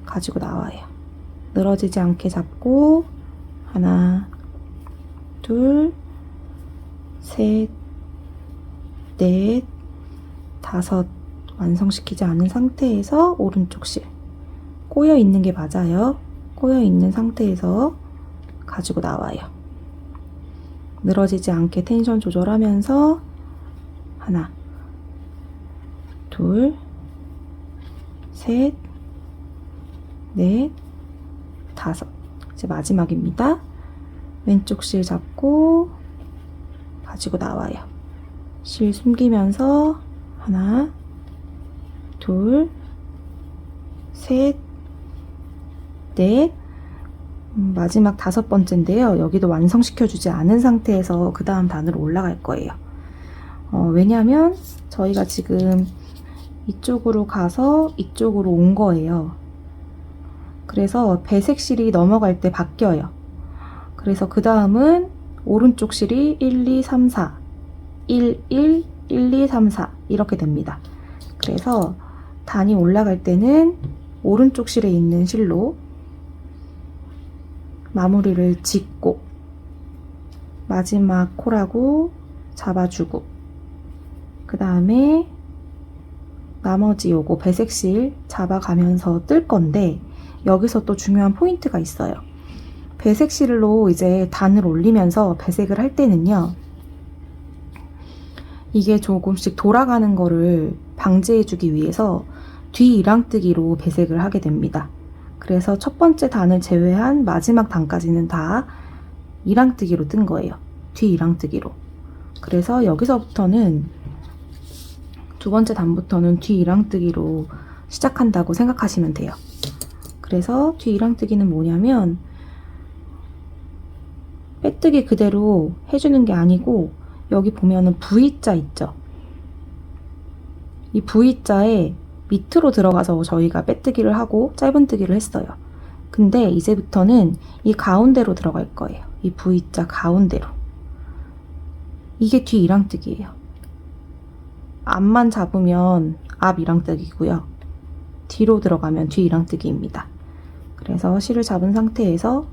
가지고 나와요. 늘어지지 않게 잡고 하나, 둘, 셋, 넷, 다섯. 완성시키지 않은 상태에서 오른쪽 실 꼬여 있는 게 맞아요. 꼬여 있는 상태에서 가지고 나와요. 늘어지지 않게 텐션 조절하면서 하나, 둘, 셋, 넷, 다섯. 이제 마지막입니다. 왼쪽 실 잡고 가지고 나와요. 실 숨기면서 하나, 둘, 셋, 넷, 마지막 다섯 번째인데요. 여기도 완성시켜주지 않은 상태에서 그 다음 단으로 올라갈 거예요. 왜냐면 저희가 지금 이쪽으로 가서 이쪽으로 온 거예요. 그래서 배색 실이 넘어갈 때 바뀌어요. 그래서 그 다음은 오른쪽 실이 1, 2, 3, 4, 1, 1, 1, 2, 3, 4 이렇게 됩니다. 그래서 단이 올라갈 때는 오른쪽 실에 있는 실로 마무리를 짓고 마지막 코라고 잡아주고 그 다음에 나머지 요거 배색실 잡아가면서 뜰 건데 여기서 또 중요한 포인트가 있어요. 배색실로 이제 단을 올리면서 배색을 할 때는요. 이게 조금씩 돌아가는 거를 방지해주기 위해서 뒤 이랑뜨기로 배색을 하게 됩니다. 그래서 첫 번째 단을 제외한 마지막 단까지는 다 이랑뜨기로 뜬 거예요. 뒤 이랑뜨기로. 그래서 여기서부터는 두 번째 단부터는 뒤 이랑뜨기로 시작한다고 생각하시면 돼요. 그래서 뒤 이랑뜨기는 뭐냐면 빼뜨기 그대로 해주는 게 아니고 여기 보면은 V자 있죠? 이 V자에 밑으로 들어가서 저희가 빼뜨기를 하고 짧은뜨기를 했어요. 근데 이제부터는 이 가운데로 들어갈 거예요. 이 V자 가운데로. 이게 뒤 이랑뜨기예요. 앞만 잡으면 앞 이랑뜨기고요. 뒤로 들어가면 뒤 이랑뜨기입니다. 그래서 실을 잡은 상태에서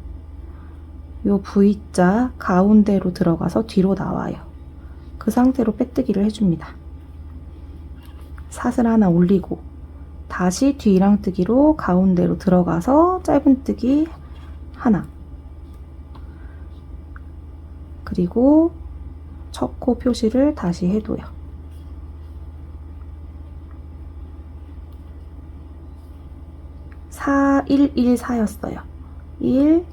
요 V자 가운데로 들어가서 뒤로 나와요. 그 상태로 빼뜨기를 해줍니다. 사슬 하나 올리고 다시 뒤 이랑뜨기로 가운데로 들어가서 짧은뜨기 하나 그리고 첫 코 표시를 다시 해둬요. 4, 1, 1, 4였어요. 1,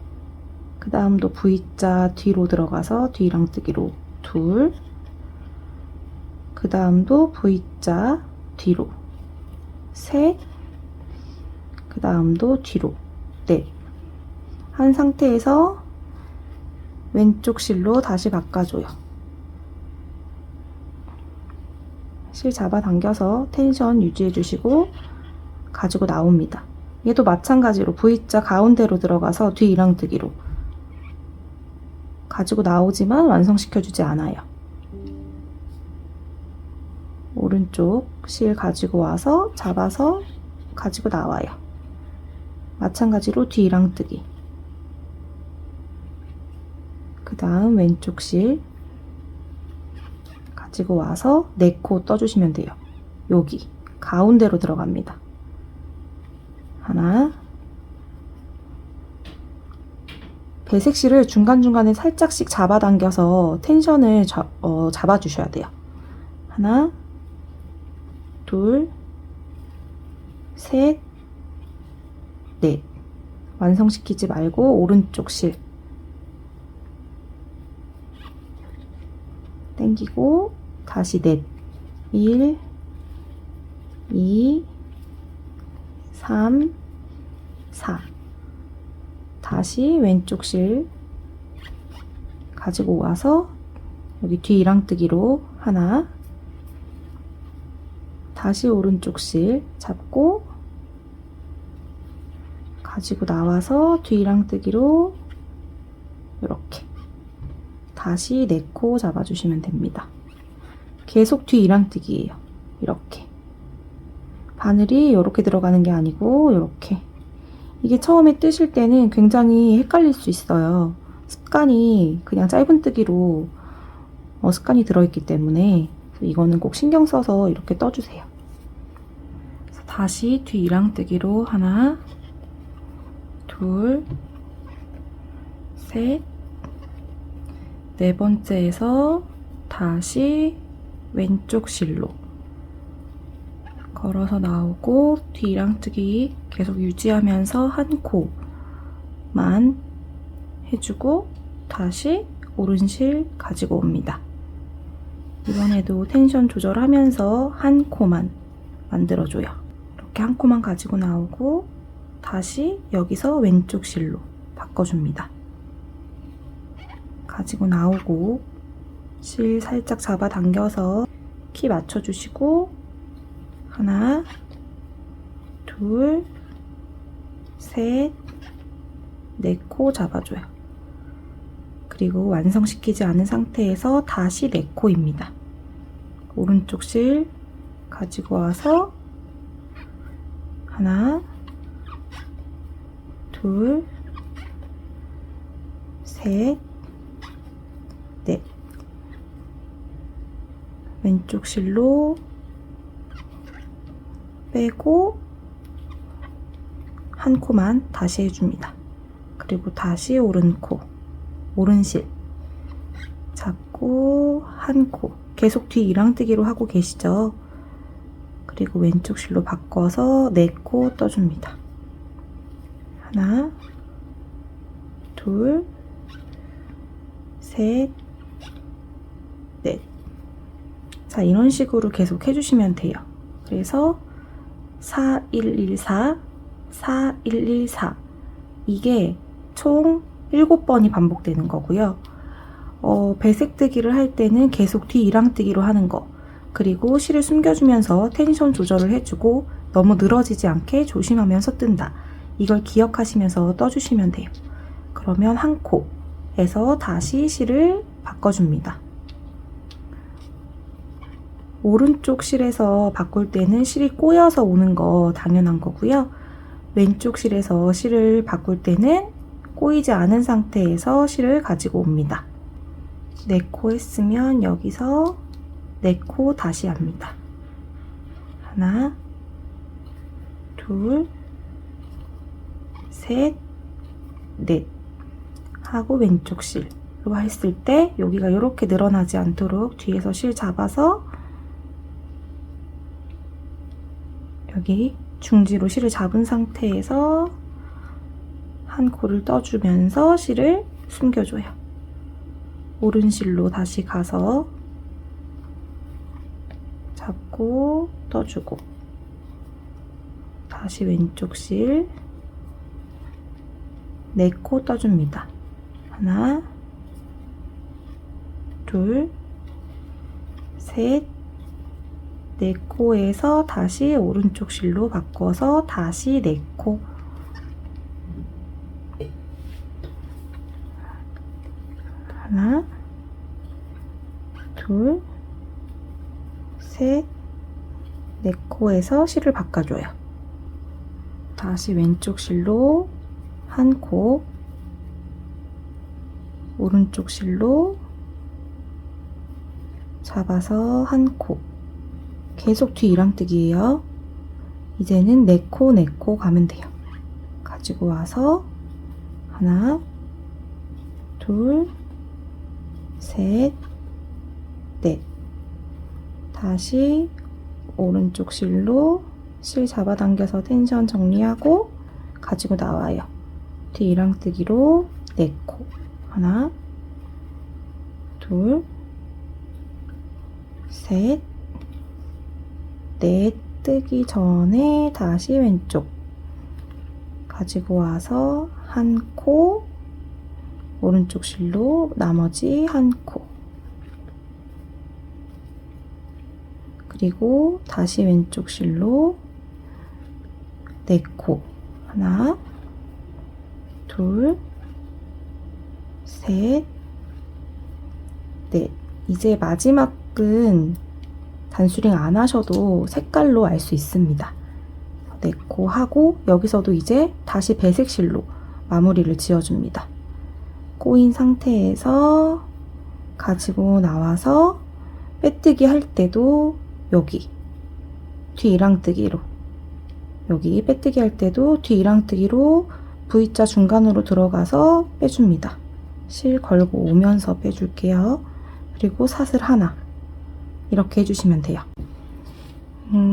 그 다음도 V자 뒤로 들어가서 뒤 이랑뜨기로 둘, 그 다음도 V자 뒤로 셋, 그 다음도 뒤로 넷. 한 상태에서 왼쪽 실로 다시 바꿔줘요. 실 잡아당겨서 텐션 유지해주시고 가지고 나옵니다. 얘도 마찬가지로 V자 가운데로 들어가서 뒤 이랑뜨기로 가지고 나오지만 완성시켜주지 않아요. 오른쪽 실 가지고 와서 잡아서 가지고 나와요. 마찬가지로 뒤 이랑뜨기. 그 다음 왼쪽 실 가지고 와서 4코 떠주시면 돼요. 여기 가운데로 들어갑니다. 하나, 배색실을 중간중간에 살짝씩 잡아당겨서 텐션을 잡아주셔야 돼요. 하나, 둘, 셋, 넷. 완성시키지 말고 오른쪽 실 당기고 다시 넷. 1, 2, 3, 4. 다시 왼쪽 실 가지고 와서 여기 뒤 이랑뜨기로 하나, 다시 오른쪽 실 잡고 가지고 나와서 뒤 이랑뜨기로 이렇게 다시 4코 잡아주시면 됩니다. 계속 뒤 이랑뜨기예요. 이렇게 바늘이 이렇게 들어가는 게 아니고 이렇게. 이게 처음에 뜨실 때는 굉장히 헷갈릴 수 있어요. 습관이 그냥 짧은 뜨기로 습관이 들어있기 때문에 이거는 꼭 신경 써서 이렇게 떠주세요. 다시 뒤 이랑뜨기로 하나, 둘, 셋, 네 번째에서 다시 왼쪽 실로 걸어서 나오고 뒤 이랑뜨기 계속 유지하면서 한 코만 해주고 다시 오른실 가지고 옵니다. 이번에도 텐션 조절하면서 한 코만 만들어줘요. 이렇게 한 코만 가지고 나오고 다시 여기서 왼쪽 실로 바꿔줍니다. 가지고 나오고 실 살짝 잡아당겨서 키 맞춰주시고 하나, 둘, 셋, 4코 잡아줘요. 그리고 완성시키지 않은 상태에서 다시 4코입니다. 오른쪽 실 가지고 와서 하나, 둘, 셋, 넷. 왼쪽 실로 빼고 한 코만 다시 해줍니다. 그리고 다시 오른 코, 오른 실 잡고 한 코. 계속 뒤 이랑뜨기로 하고 계시죠? 그리고 왼쪽 실로 바꿔서 4코 떠줍니다. 하나, 둘, 셋, 넷. 자, 이런 식으로 계속 해주시면 돼요. 그래서 4114, 4114 이게 총 7번이 반복되는 거고요. 배색뜨기를 할 때는 계속 뒤 이랑뜨기로 하는 거, 그리고 실을 숨겨주면서 텐션 조절을 해주고 너무 늘어지지 않게 조심하면서 뜬다. 이걸 기억하시면서 떠주시면 돼요. 그러면 한 코에서 다시 실을 바꿔줍니다. 오른쪽 실에서 바꿀 때는 실이 꼬여서 오는 거 당연한 거고요. 왼쪽 실에서 실을 바꿀 때는 꼬이지 않은 상태에서 실을 가지고 옵니다. 4코 했으면 여기서 4코 다시 합니다. 하나, 둘, 셋, 넷 하고 왼쪽 실로 했을 때 여기가 이렇게 늘어나지 않도록 뒤에서 실 잡아서 여기 중지로 실을 잡은 상태에서 한 코를 떠주면서 실을 숨겨줘요. 오른 실로 다시 가서 잡고 떠주고 다시 왼쪽 실 4코 떠줍니다. 하나, 둘, 셋, 4코에서 다시 오른쪽 실로 바꿔서 다시 4코. 하나, 둘, 셋, 4코에서 실을 바꿔줘요. 다시 왼쪽 실로 한 코, 오른쪽 실로 잡아서 한 코. 계속 뒤 이랑뜨기예요. 이제는 4코, 4코 가면 돼요. 가지고 와서 하나, 둘, 셋, 넷. 다시 오른쪽 실로 실 잡아당겨서 텐션 정리하고 가지고 나와요. 뒤 이랑뜨기로 내코. 하나, 둘, 셋, 넷. 뜨기 전에 다시 왼쪽 가지고 와서 한 코, 오른쪽 실로 나머지 한 코, 그리고 다시 왼쪽 실로 네 코. 하나, 둘, 셋, 넷. 이제 마지막은 단수링 안 하셔도 색깔로 알 수 있습니다. 네 코 하고 여기서도 이제 다시 배색실로 마무리를 지어줍니다. 꼬인 상태에서 가지고 나와서 빼뜨기 할 때도 여기 뒤 이랑뜨기로, 여기 빼뜨기 할 때도 뒤 이랑뜨기로 V자 중간으로 들어가서 빼줍니다. 실 걸고 오면서 빼줄게요. 그리고 사슬 하나 이렇게 해주시면 돼요.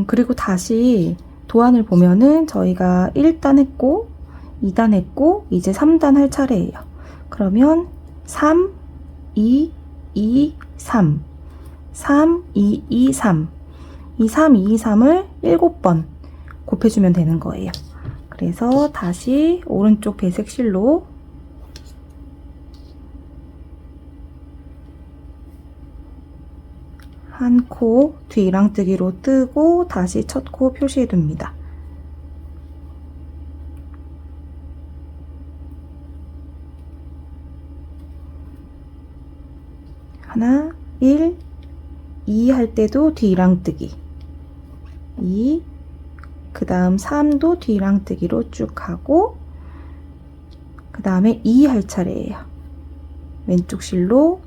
그리고 다시 도안을 보면은 저희가 1단 했고 2단 했고 이제 3단 할 차례예요. 그러면 3, 2, 2, 3 3, 2, 2, 3 이 3, 2, 3을 7번 곱해주면 되는 거예요. 그래서 다시 오른쪽 배색실로 한 코 뒤 이랑뜨기로 뜨고 다시 첫 코 표시해 둡니다. 하나, 1, 2 할 때도 뒤 이랑뜨기 2, 그 다음 3도 뒤 이랑뜨기로 쭉 하고 그 다음에 2 할 차례예요. 왼쪽 실로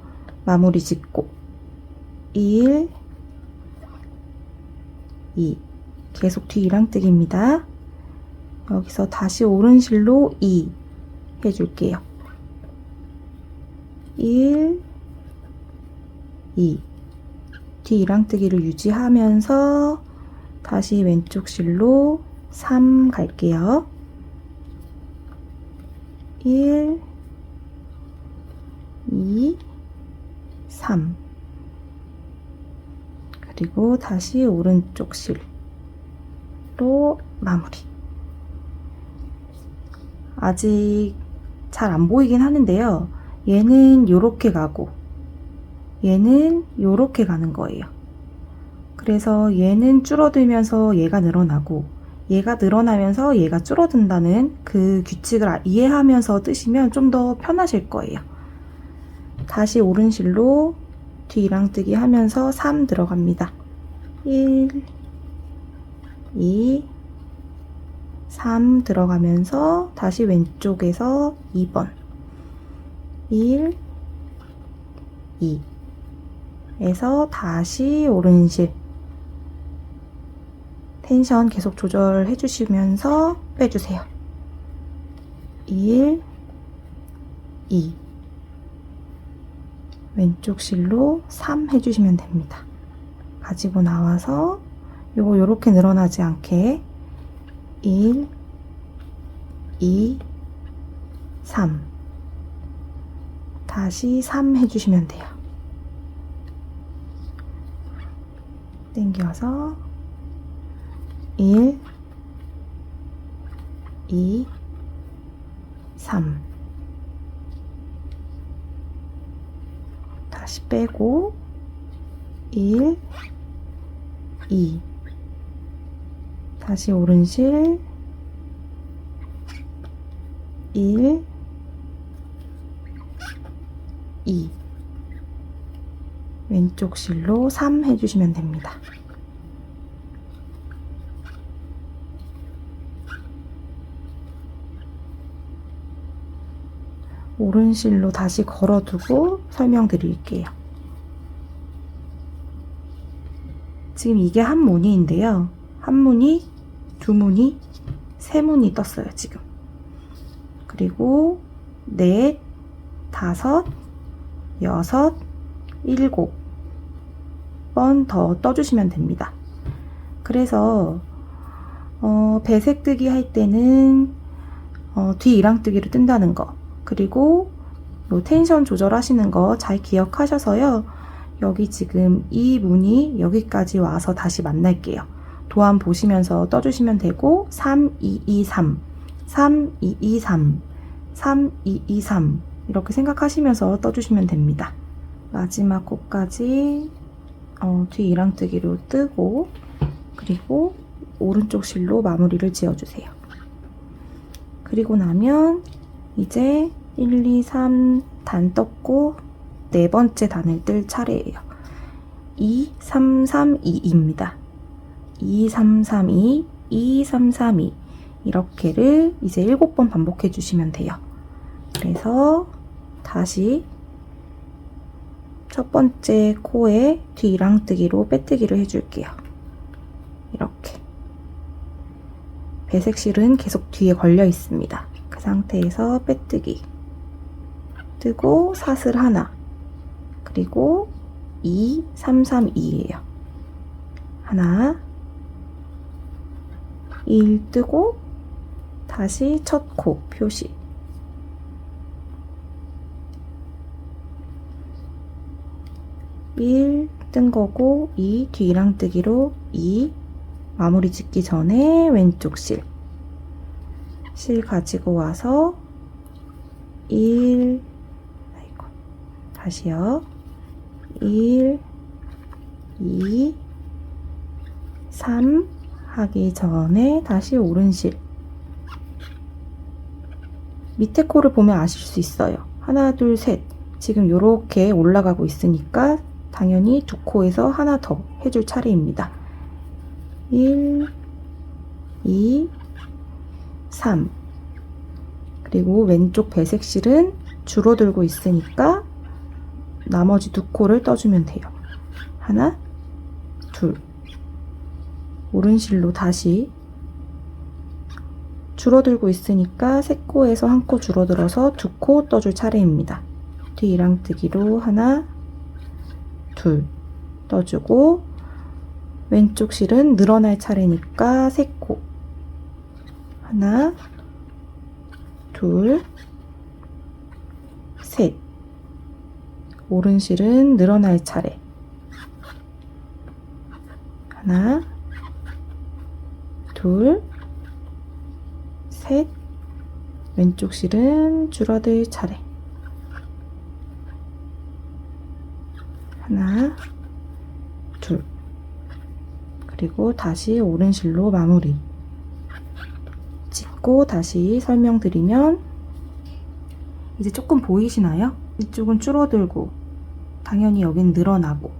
마무리 짓고 1, 2 계속 뒤 이랑뜨기입니다. 여기서 다시 오른실로 2 해줄게요. 1, 2 뒤 이랑뜨기를 유지하면서 다시 왼쪽 실로 3 갈게요. 1, 2, 3 그리고 다시 오른쪽 실로 마무리. 아직 잘 안 보이긴 하는데요. 얘는 요렇게 가고 얘는 요렇게 가는 거예요. 그래서 얘는 줄어들면서 얘가 늘어나고 얘가 늘어나면서 얘가 줄어든다는 그 규칙을 이해하면서 뜨시면 좀 더 편하실 거예요. 다시 오른실로 뒤 이랑뜨기 하면서 3 들어갑니다. 1, 2, 3 들어가면서 다시 왼쪽에서 2번 1, 2 에서 다시 오른실 텐션 계속 조절해 주시면서 빼주세요. 1, 2 왼쪽 실로 3 해주시면 됩니다. 가지고 나와서 요거 요렇게 늘어나지 않게 1, 2, 3 다시 3 해주시면 돼요. 당겨서 1, 2, 3 다시 빼고 1, 2 다시 오른실 1, 2 왼쪽 실로 3 해주시면 됩니다. 오른실로 다시 걸어두고 설명드릴게요. 지금 이게 한 무늬인데요. 한 무늬, 두 무늬, 세 무늬 떴어요, 지금. 그리고 넷, 5, 6, 7번 더 떠주시면 됩니다. 그래서 배색뜨기 할 때는 뒤 이랑뜨기로 뜬다는 거, 그리고 요 텐션 조절하시는 거 잘 기억하셔서요. 여기 지금 이 문이 여기까지 와서 다시 만날게요. 도안 보시면서 떠주시면 되고 3, 2, 2, 3, 3, 2, 2, 3, 3, 2, 2, 3 이렇게 생각하시면서 떠주시면 됩니다. 마지막 코까지 뒤 이랑뜨기로 뜨고, 그리고 오른쪽 실로 마무리를 지어주세요. 그리고 나면 이제 1, 2, 3 단 떴고 네 번째 단을 뜰 차례예요. 2, 3, 3, 2입니다. 2, 3, 3, 2, 2, 3, 3, 2 이렇게를 이제 7번 반복해 주시면 돼요. 그래서 다시 첫 번째 코에 뒤 이랑뜨기로 빼뜨기를 해줄게요. 이렇게. 배색실은 계속 뒤에 걸려 있습니다. 그 상태에서 빼뜨기. 뜨고 사슬 하나. 그리고 2, 3, 3, 2예요. 하나. 1 뜨고 다시 첫 코 표시. 1 뜬 거고 2 뒤 이랑뜨기로 2 마무리 짓기 전에 왼쪽 실 가지고 와서 1 아이고 다시요. 1 2 3 하기 전에 다시 오른실. 밑에 코를 보면 아실 수 있어요. 하나 둘 셋. 지금 요렇게 올라가고 있으니까 당연히 두 코에서 하나 더 해줄 차례입니다. 1 2 3. 그리고 왼쪽 배색실은 줄어들고 있으니까 나머지 두 코를 떠주면 돼요. 하나 둘. 오른실로 다시 줄어들고 있으니까 세 코에서 한 코 줄어들어서 두 코 떠줄 차례입니다. 뒤 이랑뜨기로 하나 둘 떠주고, 왼쪽 실은 늘어날 차례니까 세 코. 하나 둘 셋. 오른실은 늘어날 차례. 하나 둘 셋. 왼쪽 실은 줄어들 차례. 하나 둘. 그리고 다시 오른실로 마무리 짓고 다시 설명드리면, 이제 조금 보이시나요? 이쪽은 줄어들고 당연히 여기는 늘어나고,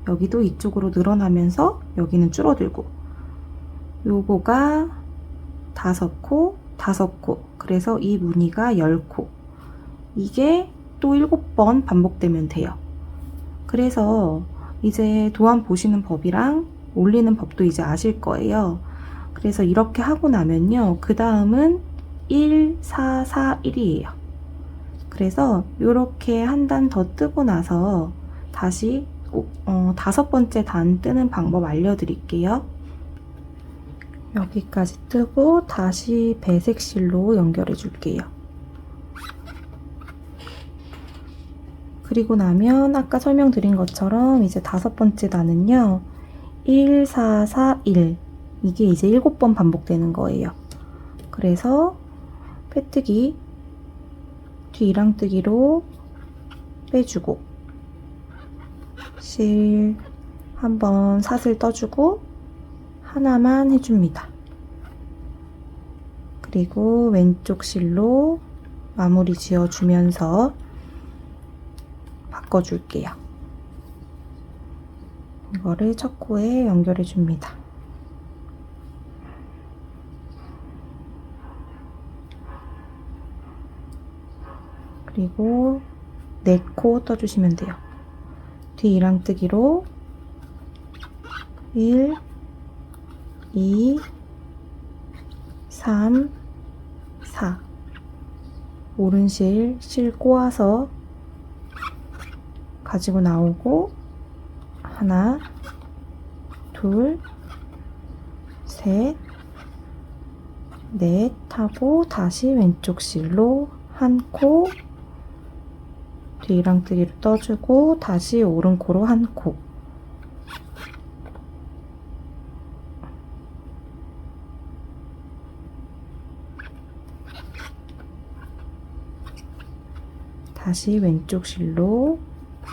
여기도 이쪽으로 늘어나면서 여기는 줄어들고, 요거가 5코, 5코. 그래서 이 무늬가 10코. 이게 또 7번 반복되면 돼요. 그래서 이제 도안 보시는 법이랑 올리는 법도 이제 아실 거예요. 그래서 이렇게 하고 나면요, 그 다음은 1, 4, 4, 1이에요. 그래서 이렇게 한 단 더 뜨고 나서 다시 5번째 단 뜨는 방법 알려드릴게요. 여기까지 뜨고 다시 배색실로 연결해 줄게요. 그리고 나면 아까 설명드린 것처럼 이제 5번째 단은요, 1, 4, 4, 1. 이게 이제 7번 반복되는 거예요. 그래서 빼뜨기, 뒤 이랑뜨기로 빼주고, 실 한번 사슬 떠주고 하나만 해줍니다. 그리고 왼쪽 실로 마무리 지어주면서 바꿔줄게요. 이거를 첫 코에 연결해 줍니다. 그리고 4코 떠주시면 돼요. 뒤 이랑뜨기로 1, 2, 3, 4. 오른실 실 꼬아서 가지고 나오고 하나, 둘, 셋, 넷 하고 다시 왼쪽 실로 한 코, 뒤랑뜨기로 떠주고 다시 오른 코로 한 코. 다시 왼쪽 실로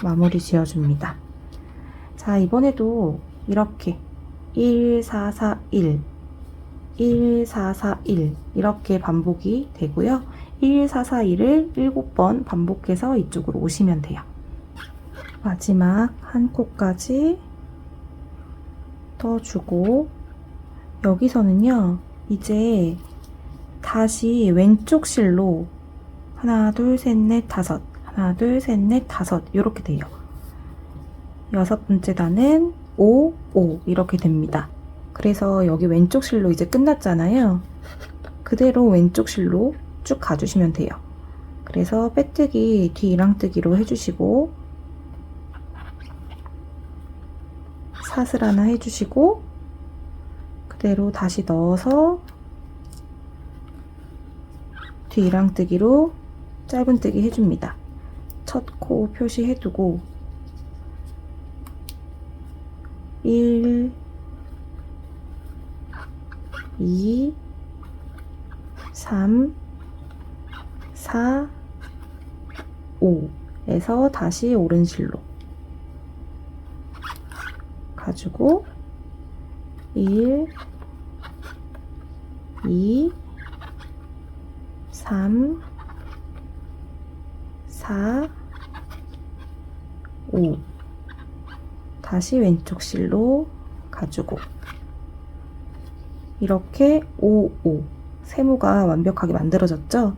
마무리 지어줍니다. 자, 이번에도 이렇게 1, 4, 4, 1, 1, 4, 4, 1 이렇게 반복이 되고요. 1, 4, 4, 1을 7번 반복해서 이쪽으로 오시면 돼요. 마지막 한 코까지 떠주고 여기서는요, 이제 다시 왼쪽 실로 하나, 둘, 셋, 넷, 다섯, 하나, 둘, 셋, 넷, 다섯 이렇게 돼요. 여섯 번째 단은 5, 5 이렇게 됩니다. 그래서 여기 왼쪽 실로 이제 끝났잖아요. 그대로 왼쪽 실로 쭉 가주시면 돼요. 그래서 빼뜨기, 뒤랑뜨기로 해주시고 사슬 하나 해주시고 그대로 다시 넣어서 뒤랑뜨기로 짧은뜨기 해줍니다. 첫 코 표시해두고 1, 2, 3, 4, 5에서 다시 오른실로 가지고 1, 2, 3, 4, 5 다시 왼쪽 실로 가지고 이렇게 5, 5 세모가 완벽하게 만들어졌죠?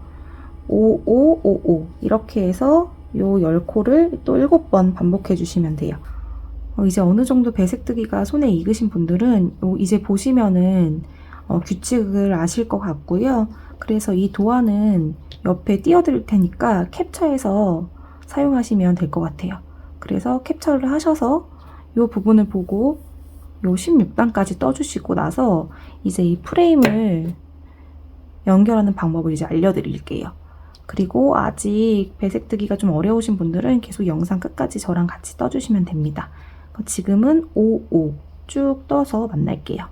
5, 5, 5, 5 이렇게 해서 요 10코를 또 7번 반복해 주시면 돼요. 이제 어느 정도 배색뜨기가 손에 익으신 분들은 이제 보시면은 규칙을 아실 것 같고요. 그래서 이 도안은 옆에 띄워드릴 테니까 캡처해서 사용하시면 될 것 같아요. 그래서 캡처를 하셔서 이 부분을 보고 요 16단까지 떠주시고 나서 이제 이 프레임을 연결하는 방법을 이제 알려드릴게요. 그리고 아직 배색뜨기가 좀 어려우신 분들은 계속 영상 끝까지 저랑 같이 떠주시면 됩니다. 지금은 5, 5 쭉 떠서 만날게요.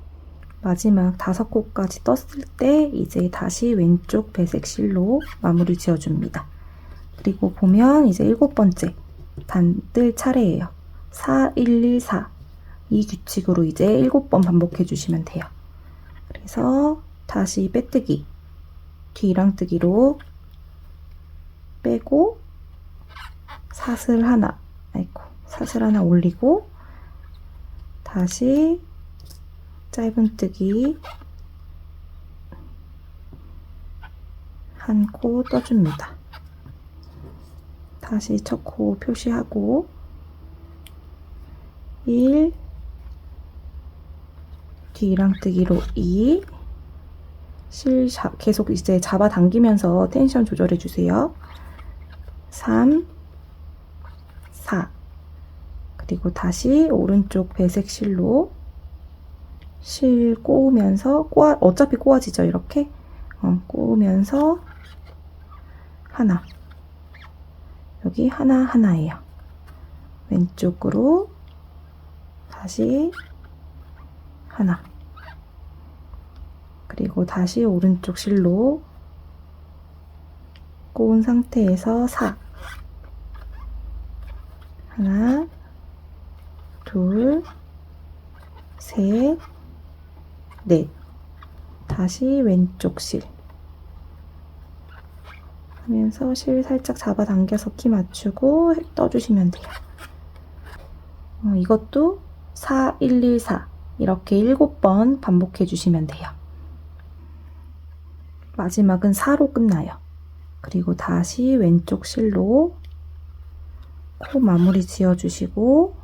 마지막 5코까지 떴을 때 이제 다시 왼쪽 배색 실로 마무리 지어줍니다. 그리고 보면 이제 7번째 단 뜰 차례예요. 4, 1, 1, 4 이 규칙으로 이제 7번 반복해 주시면 돼요. 그래서 다시 빼뜨기, 뒤랑뜨기로 빼고 사슬 하나, 사슬 하나 올리고 다시 짧은뜨기 한 코 떠줍니다. 다시 첫 코 표시하고 1, 뒤랑뜨기로 2, 계속 이제 잡아당기면서 텐션 조절해 주세요. 3, 4 그리고 다시 오른쪽 배색 실로 실 꼬우면서 어차피 꼬아지죠. 이렇게 꼬우면서 하나 여기 하나예요. 왼쪽으로 다시 하나 그리고 다시 오른쪽 실로 꼬은 상태에서 4 하나 둘 셋 넷 다시 왼쪽 실 하면서 실 살짝 잡아당겨서 키 맞추고 떠주시면 돼요. 이것도 4, 1, 1, 4 이렇게 7번 반복해 주시면 돼요. 마지막은 4로 끝나요. 그리고 다시 왼쪽 실로 코 마무리 지어주시고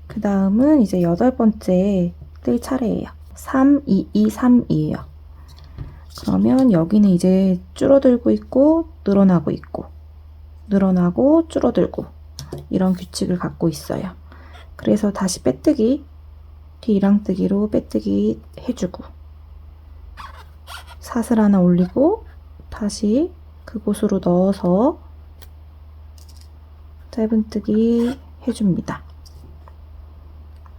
그 다음은 이제 8번째 뜰 차례예요. 3, 2, 2, 3, 2예요. 그러면 여기는 이제 줄어들고 있고 늘어나고 있고 늘어나고 줄어들고 이런 규칙을 갖고 있어요. 그래서 다시 빼뜨기, 뒤랑뜨기로 빼뜨기 해주고 사슬 하나 올리고 다시 그곳으로 넣어서 짧은뜨기 해줍니다.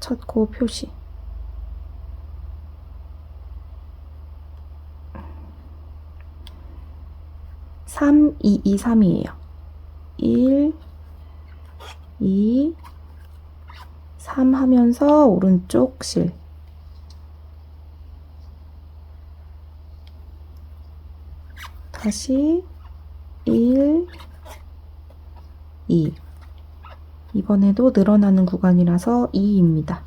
첫 코 표시. (3, 2, 2, 3이에요) 1, 2, 3 하면서 오른쪽 실 다시 1, 2 이번에도 늘어나는 구간이라서 2입니다.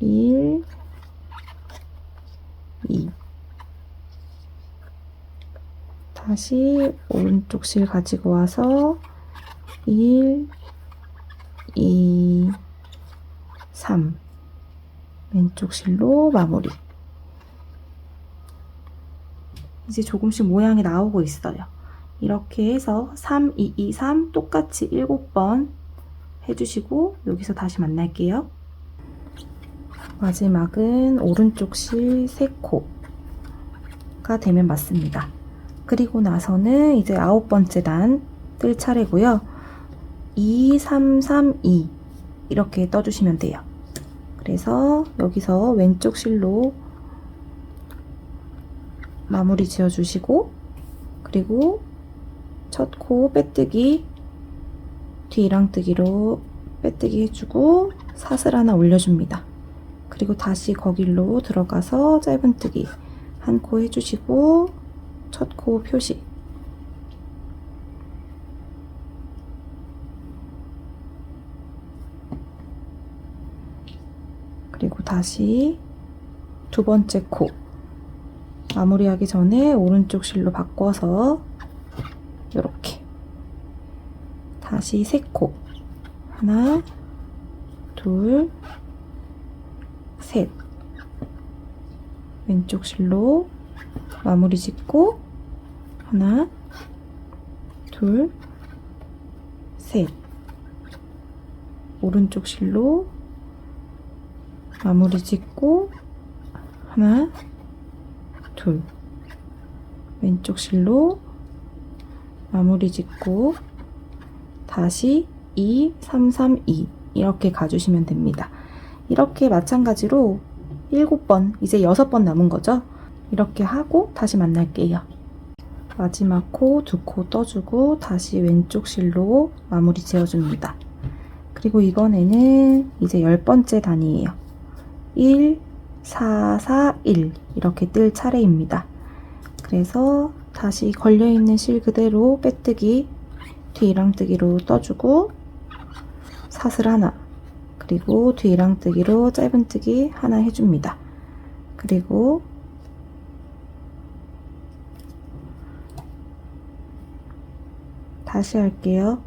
1, 2 다시 오른쪽 실 가지고 와서 1, 2, 3 왼쪽 실로 마무리. 이제 조금씩 모양이 나오고 있어요. 이렇게 해서 3, 2, 2, 3 똑같이 7번 해주시고 여기서 다시 만날게요. 마지막은 오른쪽 실 3코가 되면 맞습니다. 그리고 나서는 이제 9번째 단 뜰 차례고요. 2, 3, 3, 2 이렇게 떠주시면 돼요. 그래서 여기서 왼쪽 실로 마무리 지어주시고 그리고 첫 코 빼뜨기, 뒤랑뜨기로 빼뜨기 해주고 사슬 하나 올려줍니다. 그리고 다시 거길로 들어가서 짧은뜨기 한 코 해주시고 첫 코 표시. 그리고 다시 두 번째 코 마무리하기 전에 오른쪽 실로 바꿔서 이렇게 다시 3코 하나 둘 셋 왼쪽 실로 마무리 짓고 하나 둘 셋 오른쪽 실로 마무리 짓고 하나 둘 왼쪽 실로 마무리 짓고 다시 2, 3, 3, 2 이렇게 가주시면 됩니다. 이렇게 마찬가지로 7번, 이제 6번 남은 거죠. 이렇게 하고 다시 만날게요. 마지막 코 2코 떠주고 다시 왼쪽 실로 마무리 지어줍니다. 그리고 이번에는 이제 10번째 단이에요. 1, 4, 4, 1 이렇게 뜰 차례입니다. 그래서 다시 걸려있는 실 그대로 빼뜨기, 뒤랑뜨기로 떠주고 사슬 하나 그리고 뒤랑뜨기로 짧은뜨기 하나 해줍니다. 그리고 다시 할게요.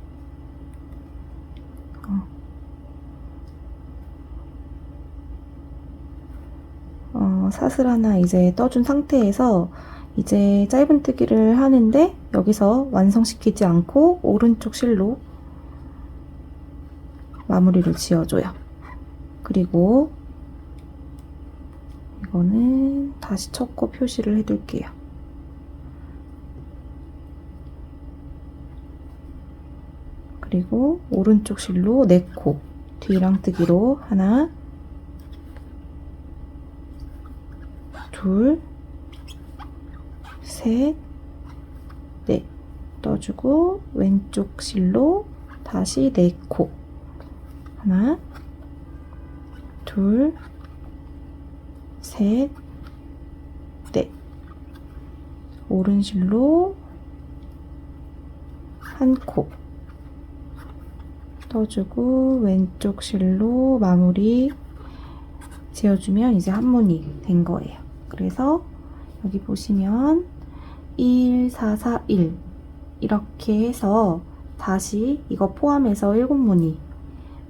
사슬 하나 이제 떠준 상태에서 이제 짧은뜨기를 하는데 여기서 완성시키지 않고 오른쪽 실로 마무리를 지어줘요. 그리고 이거는 다시 첫 코 표시를 해둘게요. 그리고 오른쪽 실로 4코 뒤랑뜨기로 하나 둘 셋 넷 떠주고 왼쪽 실로 다시 4코 하나 둘 셋 넷 오른 실로 한 코 떠주고 왼쪽 실로 마무리 지어주면 이제 한 문이 된 거예요. 그래서 여기 보시면 1, 4, 4, 1 이렇게 해서 다시 이거 포함해서 7무늬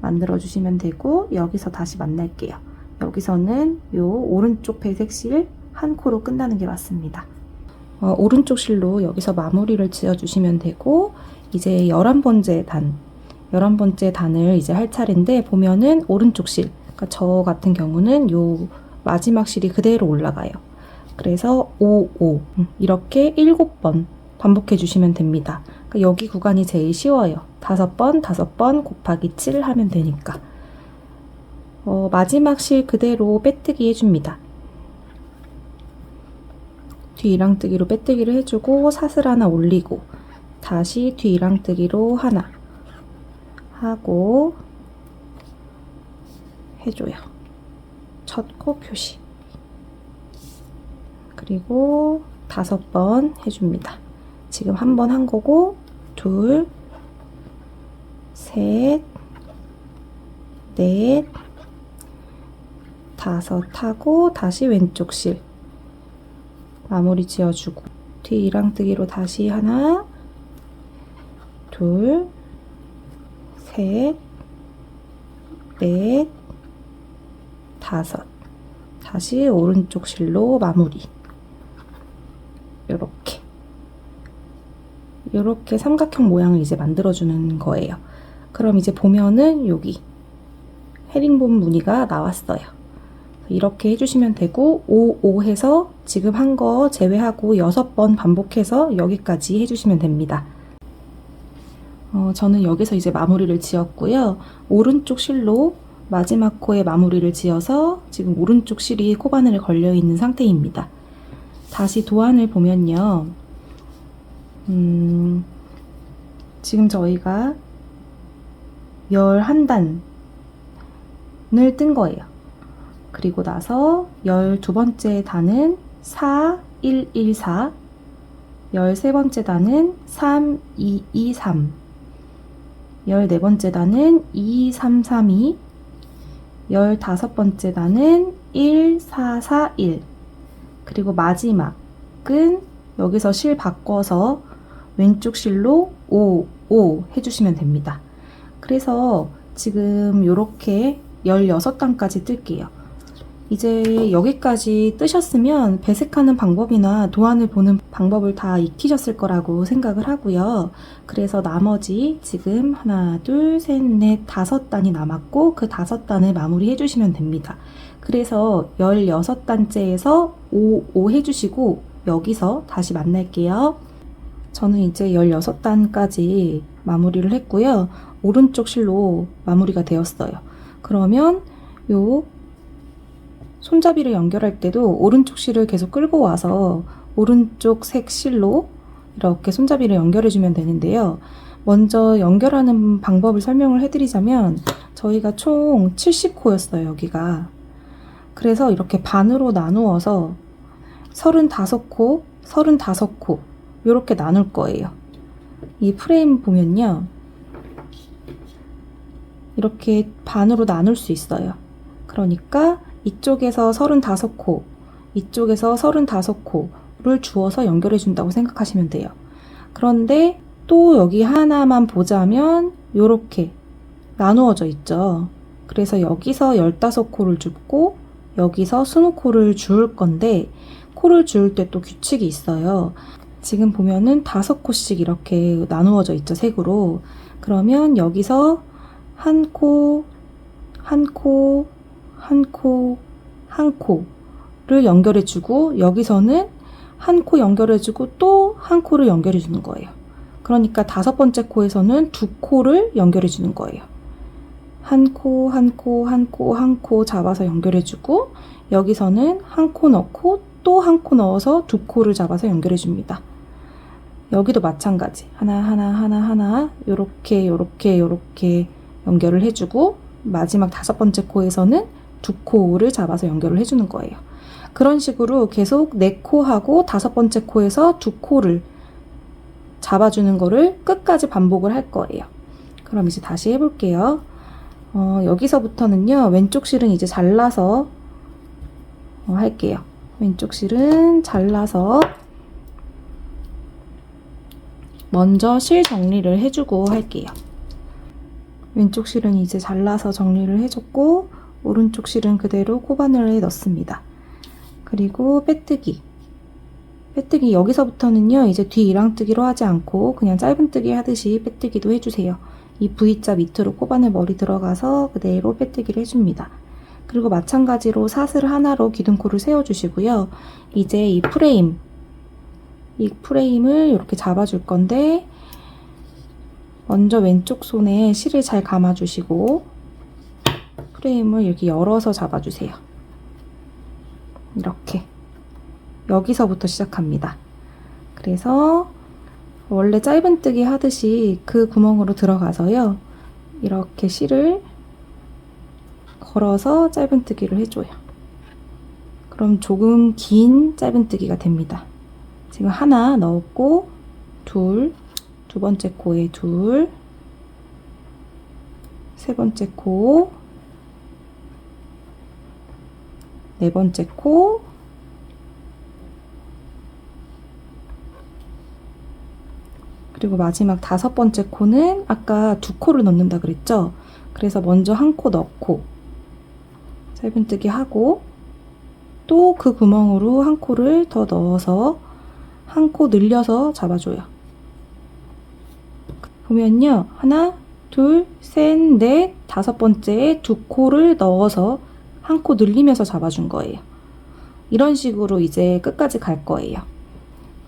만들어 주시면 되고 여기서 다시 만날게요. 여기서는 요 오른쪽 배색 실 한 코로 끝나는 게 맞습니다. 오른쪽 실로 여기서 마무리를 지어주시면 되고, 이제 11번째 단을 이제 할 차례인데, 보면은 오른쪽 실, 그러니까 저 같은 경우는 요 마지막 실이 그대로 올라가요. 그래서 5, 5 이렇게 7번 반복해 주시면 됩니다. 그러니까 여기 구간이 제일 쉬워요. 5번 곱하기 7 하면 되니까. 마지막 실 그대로 빼뜨기 해줍니다. 뒤 이랑뜨기로 빼뜨기를 해주고 사슬 하나 올리고 다시 뒤 이랑뜨기로 하나 하고 해줘요. 첫 코 표시. 그리고 5번 해줍니다. 지금 한 번 한 거고, 둘, 셋, 넷, 5 하고 다시 왼쪽 실 마무리 지어주고, 뒤 이랑뜨기로 다시 하나, 둘, 셋, 넷, 5. 다시 오른쪽 실로 마무리. 요렇게 삼각형 모양을 이제 만들어주는 거예요. 그럼 이제 보면은 여기 헤링본 무늬가 나왔어요. 이렇게 해주시면 되고, 5, 5 해서 지금 한 거 제외하고 6번 반복해서 여기까지 해주시면 됩니다. 저는 여기서 이제 마무리를 지었고요. 오른쪽 실로 마지막 코에 마무리를 지어서 지금 오른쪽 실이 코바늘에 걸려 있는 상태입니다. 다시 도안을 보면요. 지금 저희가 11단을 뜬 거예요. 그리고 나서 12번째 단은 4, 1, 1, 4, 13번째 단은 3, 2, 2, 3, 14번째 단은 2, 3, 3, 2, 15번째 단은 1, 4, 4, 1, 그리고 마지막은 여기서 실 바꿔서 왼쪽 실로 5, 5 해주시면 됩니다. 그래서 지금 이렇게 16단까지 뜰게요. 이제 여기까지 뜨셨으면 배색하는 방법이나 도안을 보는 방법을 다 익히셨을 거라고 생각을 하고요. 그래서 나머지 지금 하나, 둘, 셋, 넷, 5단이 남았고 그 5단을 마무리 해주시면 됩니다. 그래서 16단째에서 5, 5 해주시고 여기서 다시 만날게요. 저는 이제 16단까지 마무리를 했고요. 오른쪽 실로 마무리가 되었어요. 그러면 요 손잡이를 연결할 때도 오른쪽 실을 계속 끌고 와서 오른쪽 색 실로 이렇게 손잡이를 연결해주면 되는데요. 먼저 연결하는 방법을 설명을 해드리자면 저희가 총 70코였어요, 여기가. 그래서 이렇게 반으로 나누어서 35코, 35코 이렇게 나눌 거예요. 이 프레임 보면요. 이렇게 반으로 나눌 수 있어요. 그러니까 이쪽에서 35코, 이쪽에서 35코를 주어서 연결해 준다고 생각하시면 돼요. 그런데 또 여기 하나만 보자면 이렇게 나누어져 있죠. 그래서 여기서 15코를 줍고 여기서 20코를 주울 건데 코를 주울 때 또 규칙이 있어요. 지금 보면은 5코씩 이렇게 나누어져 있죠, 색으로. 그러면 여기서 한 코, 한 코, 한 코, 한 코를 연결해주고 여기서는 한 코 연결해주고 또 한 코를 연결해주는 거예요. 그러니까 5번째 코에서는 2코를 연결해주는 거예요. 한 코, 한 코, 한 코, 한 코 잡아서 연결해주고 여기서는 한 코 넣고 또 한 코 넣어서 2코를 잡아서 연결해줍니다. 여기도 마찬가지. 하나 요렇게 연결을 해주고 마지막 5번째 코에서는 2코를 잡아서 연결을 해주는 거예요. 그런 식으로 계속 4코하고 5번째 코에서 2코를 잡아주는 거를 끝까지 반복을 할 거예요. 그럼 이제 다시 해볼게요. 여기서부터는요, 왼쪽 실은 이제 잘라서 할게요. 왼쪽 실은 잘라서 먼저 실 정리를 해주고 할게요. 왼쪽 실은 이제 잘라서 정리를 해줬고 오른쪽 실은 그대로 코바늘에 넣습니다. 그리고 빼뜨기. 빼뜨기 여기서부터는요, 이제 뒤 이랑뜨기로 하지 않고 그냥 짧은뜨기 하듯이 빼뜨기도 해주세요. 이 V자 밑으로 코바늘 머리 들어가서 그대로 빼뜨기를 해줍니다. 그리고 마찬가지로 사슬 하나로 기둥코를 세워주시고요. 이제 이 프레임을 이렇게 잡아줄 건데, 먼저 왼쪽 손에 실을 잘 감아주시고 프레임을 이렇게 열어서 잡아주세요. 이렇게 여기서부터 시작합니다. 그래서 원래 짧은뜨기 하듯이 그 구멍으로 들어가서요, 이렇게 실을 걸어서 짧은뜨기를 해줘요. 그럼 조금 긴 짧은뜨기가 됩니다. 지금 하나 넣었고, 두 번째 코에 둘, 세 번째 코, 네 번째 코, 그리고 마지막 다섯 번째 코는 아까 두 코를 넣는다 그랬죠? 그래서 먼저 한 코 넣고 짧은뜨기 하고, 또 그 구멍으로 한 코를 더 넣어서 한 코 늘려서 잡아줘요. 보면요, 하나, 둘, 셋, 넷, 다섯 번째에 두 코를 넣어서 한 코 늘리면서 잡아준 거예요. 이런 식으로 이제 끝까지 갈 거예요.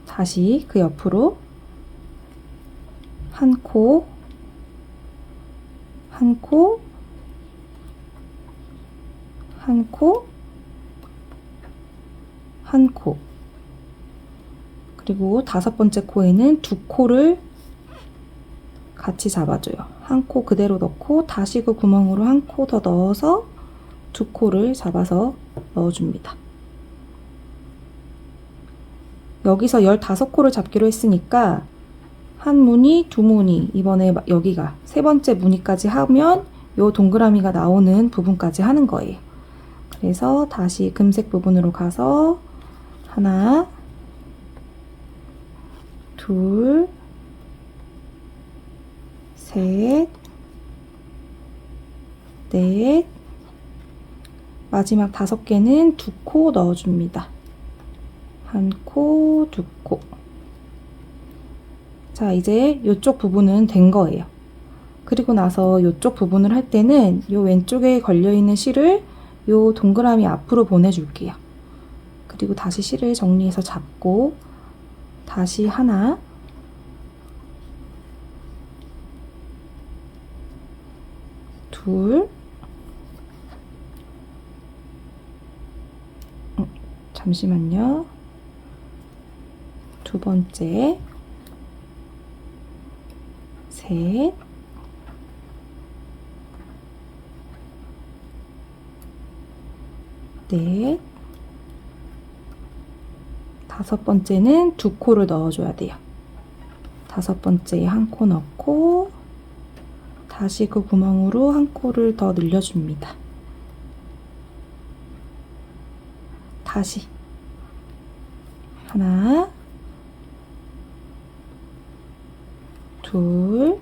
다시 그 옆으로 한 코, 한 코, 한 코, 한 코. 그리고 다섯 번째 코에는 두 코를 같이 잡아줘요. 한 코 그대로 넣고 다시 그 구멍으로 한 코 더 넣어서 두 코를 잡아서 넣어줍니다. 여기서 15코를 잡기로 했으니까 한 무늬, 두 무늬, 이번에 여기가 세 번째 무늬까지 하면 요 동그라미가 나오는 부분까지 하는 거예요. 그래서 다시 금색 부분으로 가서 하나, 둘, 셋, 넷, 마지막 5개는 두 코 넣어줍니다. 한 코, 두 코. 자, 이제 이쪽 부분은 된 거예요. 그리고 나서 이쪽 부분을 할 때는 이 왼쪽에 걸려있는 실을 이 동그라미 앞으로 보내줄게요. 그리고 다시 실을 정리해서 잡고 다시 하나, 둘, 잠시만요. 두 번째, 셋, 넷, 다섯 번째는 두 코를 넣어줘야 돼요. 다섯 번째에 한 코 넣고 다시 그 구멍으로 한 코를 더 늘려줍니다. 다시 하나, 둘,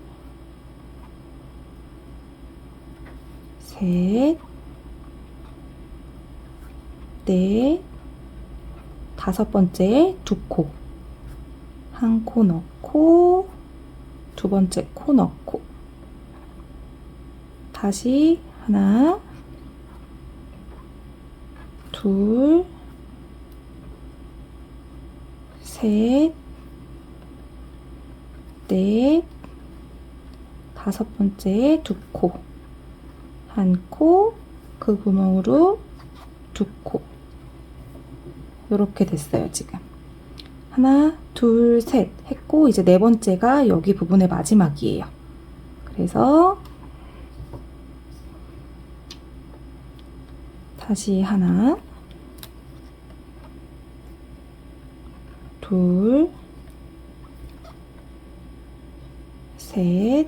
셋, 넷, 다섯 번째 두 코, 한 코 넣고 두 번째 코 넣고 다시 하나, 둘, 셋, 넷, 다섯 번째 두 코, 한 코, 그 구멍으로 두 코. 이렇게 됐어요, 지금. 하나, 둘, 셋 했고, 이제 네 번째가 여기 부분의 마지막이에요. 그래서 다시 하나, 둘, 셋,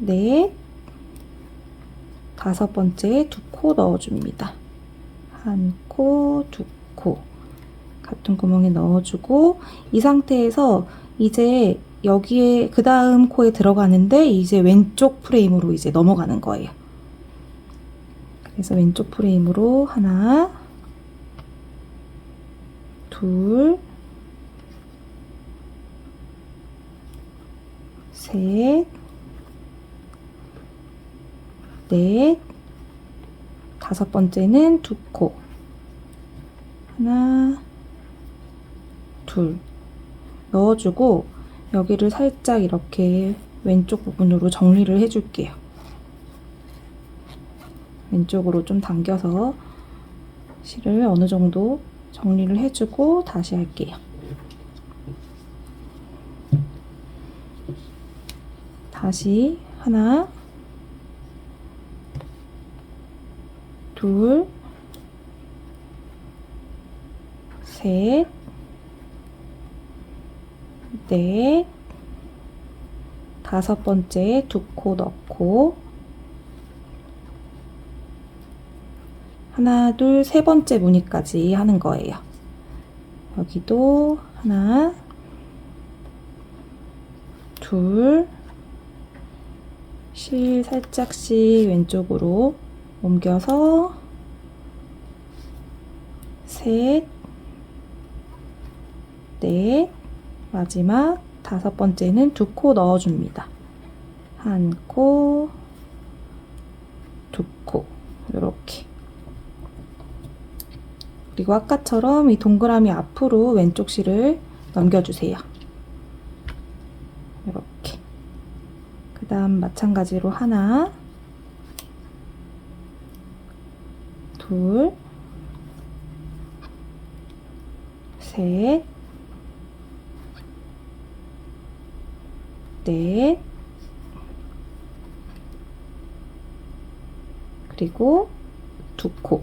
넷, 다섯 번째 두 코 넣어줍니다. 한 코, 두 코. 같은 구멍에 넣어주고, 이 상태에서 이제 여기에 그 다음 코에 들어가는데 이제 왼쪽 프레임으로 이제 넘어가는 거예요. 그래서 왼쪽 프레임으로 하나, 둘, 셋, 넷, 다섯 번째는 두 코. 하나, 둘. 넣어주고 여기를 살짝 이렇게 왼쪽 부분으로 정리를 해줄게요. 왼쪽으로 좀 당겨서 실을 어느 정도 정리를 해주고 다시 할게요. 다시 하나, 둘, 셋, 넷, 다섯 번째 두 코 넣고 하나, 둘, 세 번째 무늬까지 하는 거예요. 여기도 하나, 둘, 실 살짝씩 왼쪽으로 옮겨서 셋, 넷, 마지막 다섯 번째는 두 코 넣어줍니다. 한 코, 두 코, 이렇게. 그리고 아까처럼 이 동그라미 앞으로 왼쪽 실을 넘겨주세요. 이렇게. 그 다음 마찬가지로 하나, 둘, 셋, 넷, 그리고 두 코.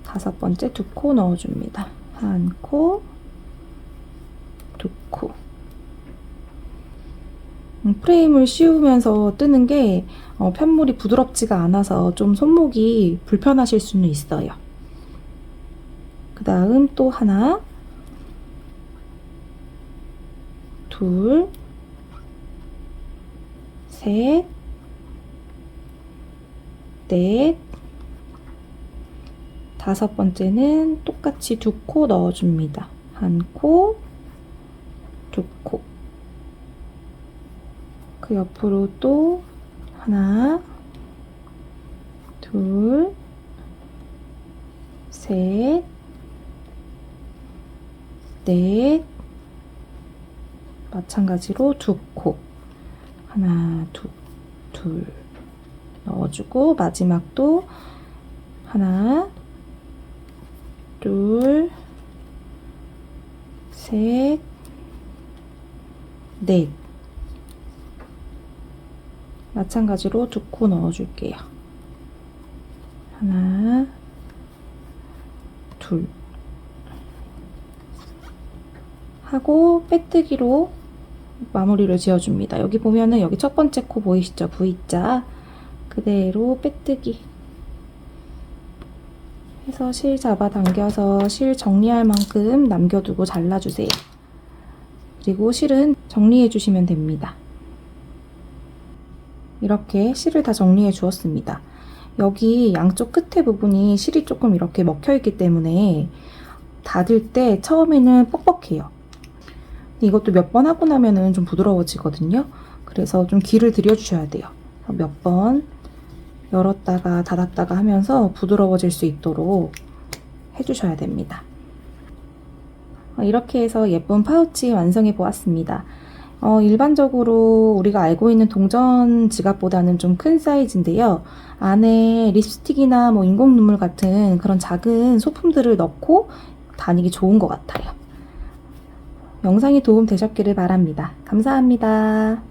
다섯 번째 두 코 넣어줍니다. 한 코, 두 코. 프레임을 씌우면서 뜨는 게 편물이 부드럽지가 않아서 좀 손목이 불편하실 수는 있어요. 그 다음 또 하나, 둘, 셋, 넷, 다섯 번째는 똑같이 두 코 넣어줍니다. 한 코, 두 코. 그 옆으로 또 하나, 둘, 셋, 넷, 마찬가지로 두 코. 하나, 둘 넣어주고 마지막도 하나, 둘, 셋, 넷. 마찬가지로 두 코 넣어줄게요. 하나, 둘. 하고 빼뜨기로 마무리를 지어줍니다. 여기 보면은 여기 첫 번째 코 보이시죠? V자. 그대로 빼뜨기 해서 실 잡아당겨서 실 정리할 만큼 남겨두고 잘라주세요. 그리고 실은 정리해 주시면 됩니다. 이렇게 실을 다 정리해 주었습니다. 여기 양쪽 끝에 부분이 실이 조금 이렇게 먹혀 있기 때문에 닫을 때 처음에는 뻑뻑해요. 이것도 몇 번 하고 나면은 좀 부드러워지거든요. 그래서 좀 기를 들여주셔야 돼요. 몇 번 열었다가 닫았다가 하면서 부드러워질 수 있도록 해주셔야 됩니다. 이렇게 해서 예쁜 파우치 완성해 보았습니다. 일반적으로 우리가 알고 있는 동전 지갑보다는 좀 큰 사이즈인데요. 안에 립스틱이나 뭐 인공 눈물 같은 그런 작은 소품들을 넣고 다니기 좋은 것 같아요. 영상이 도움 되셨기를 바랍니다. 감사합니다.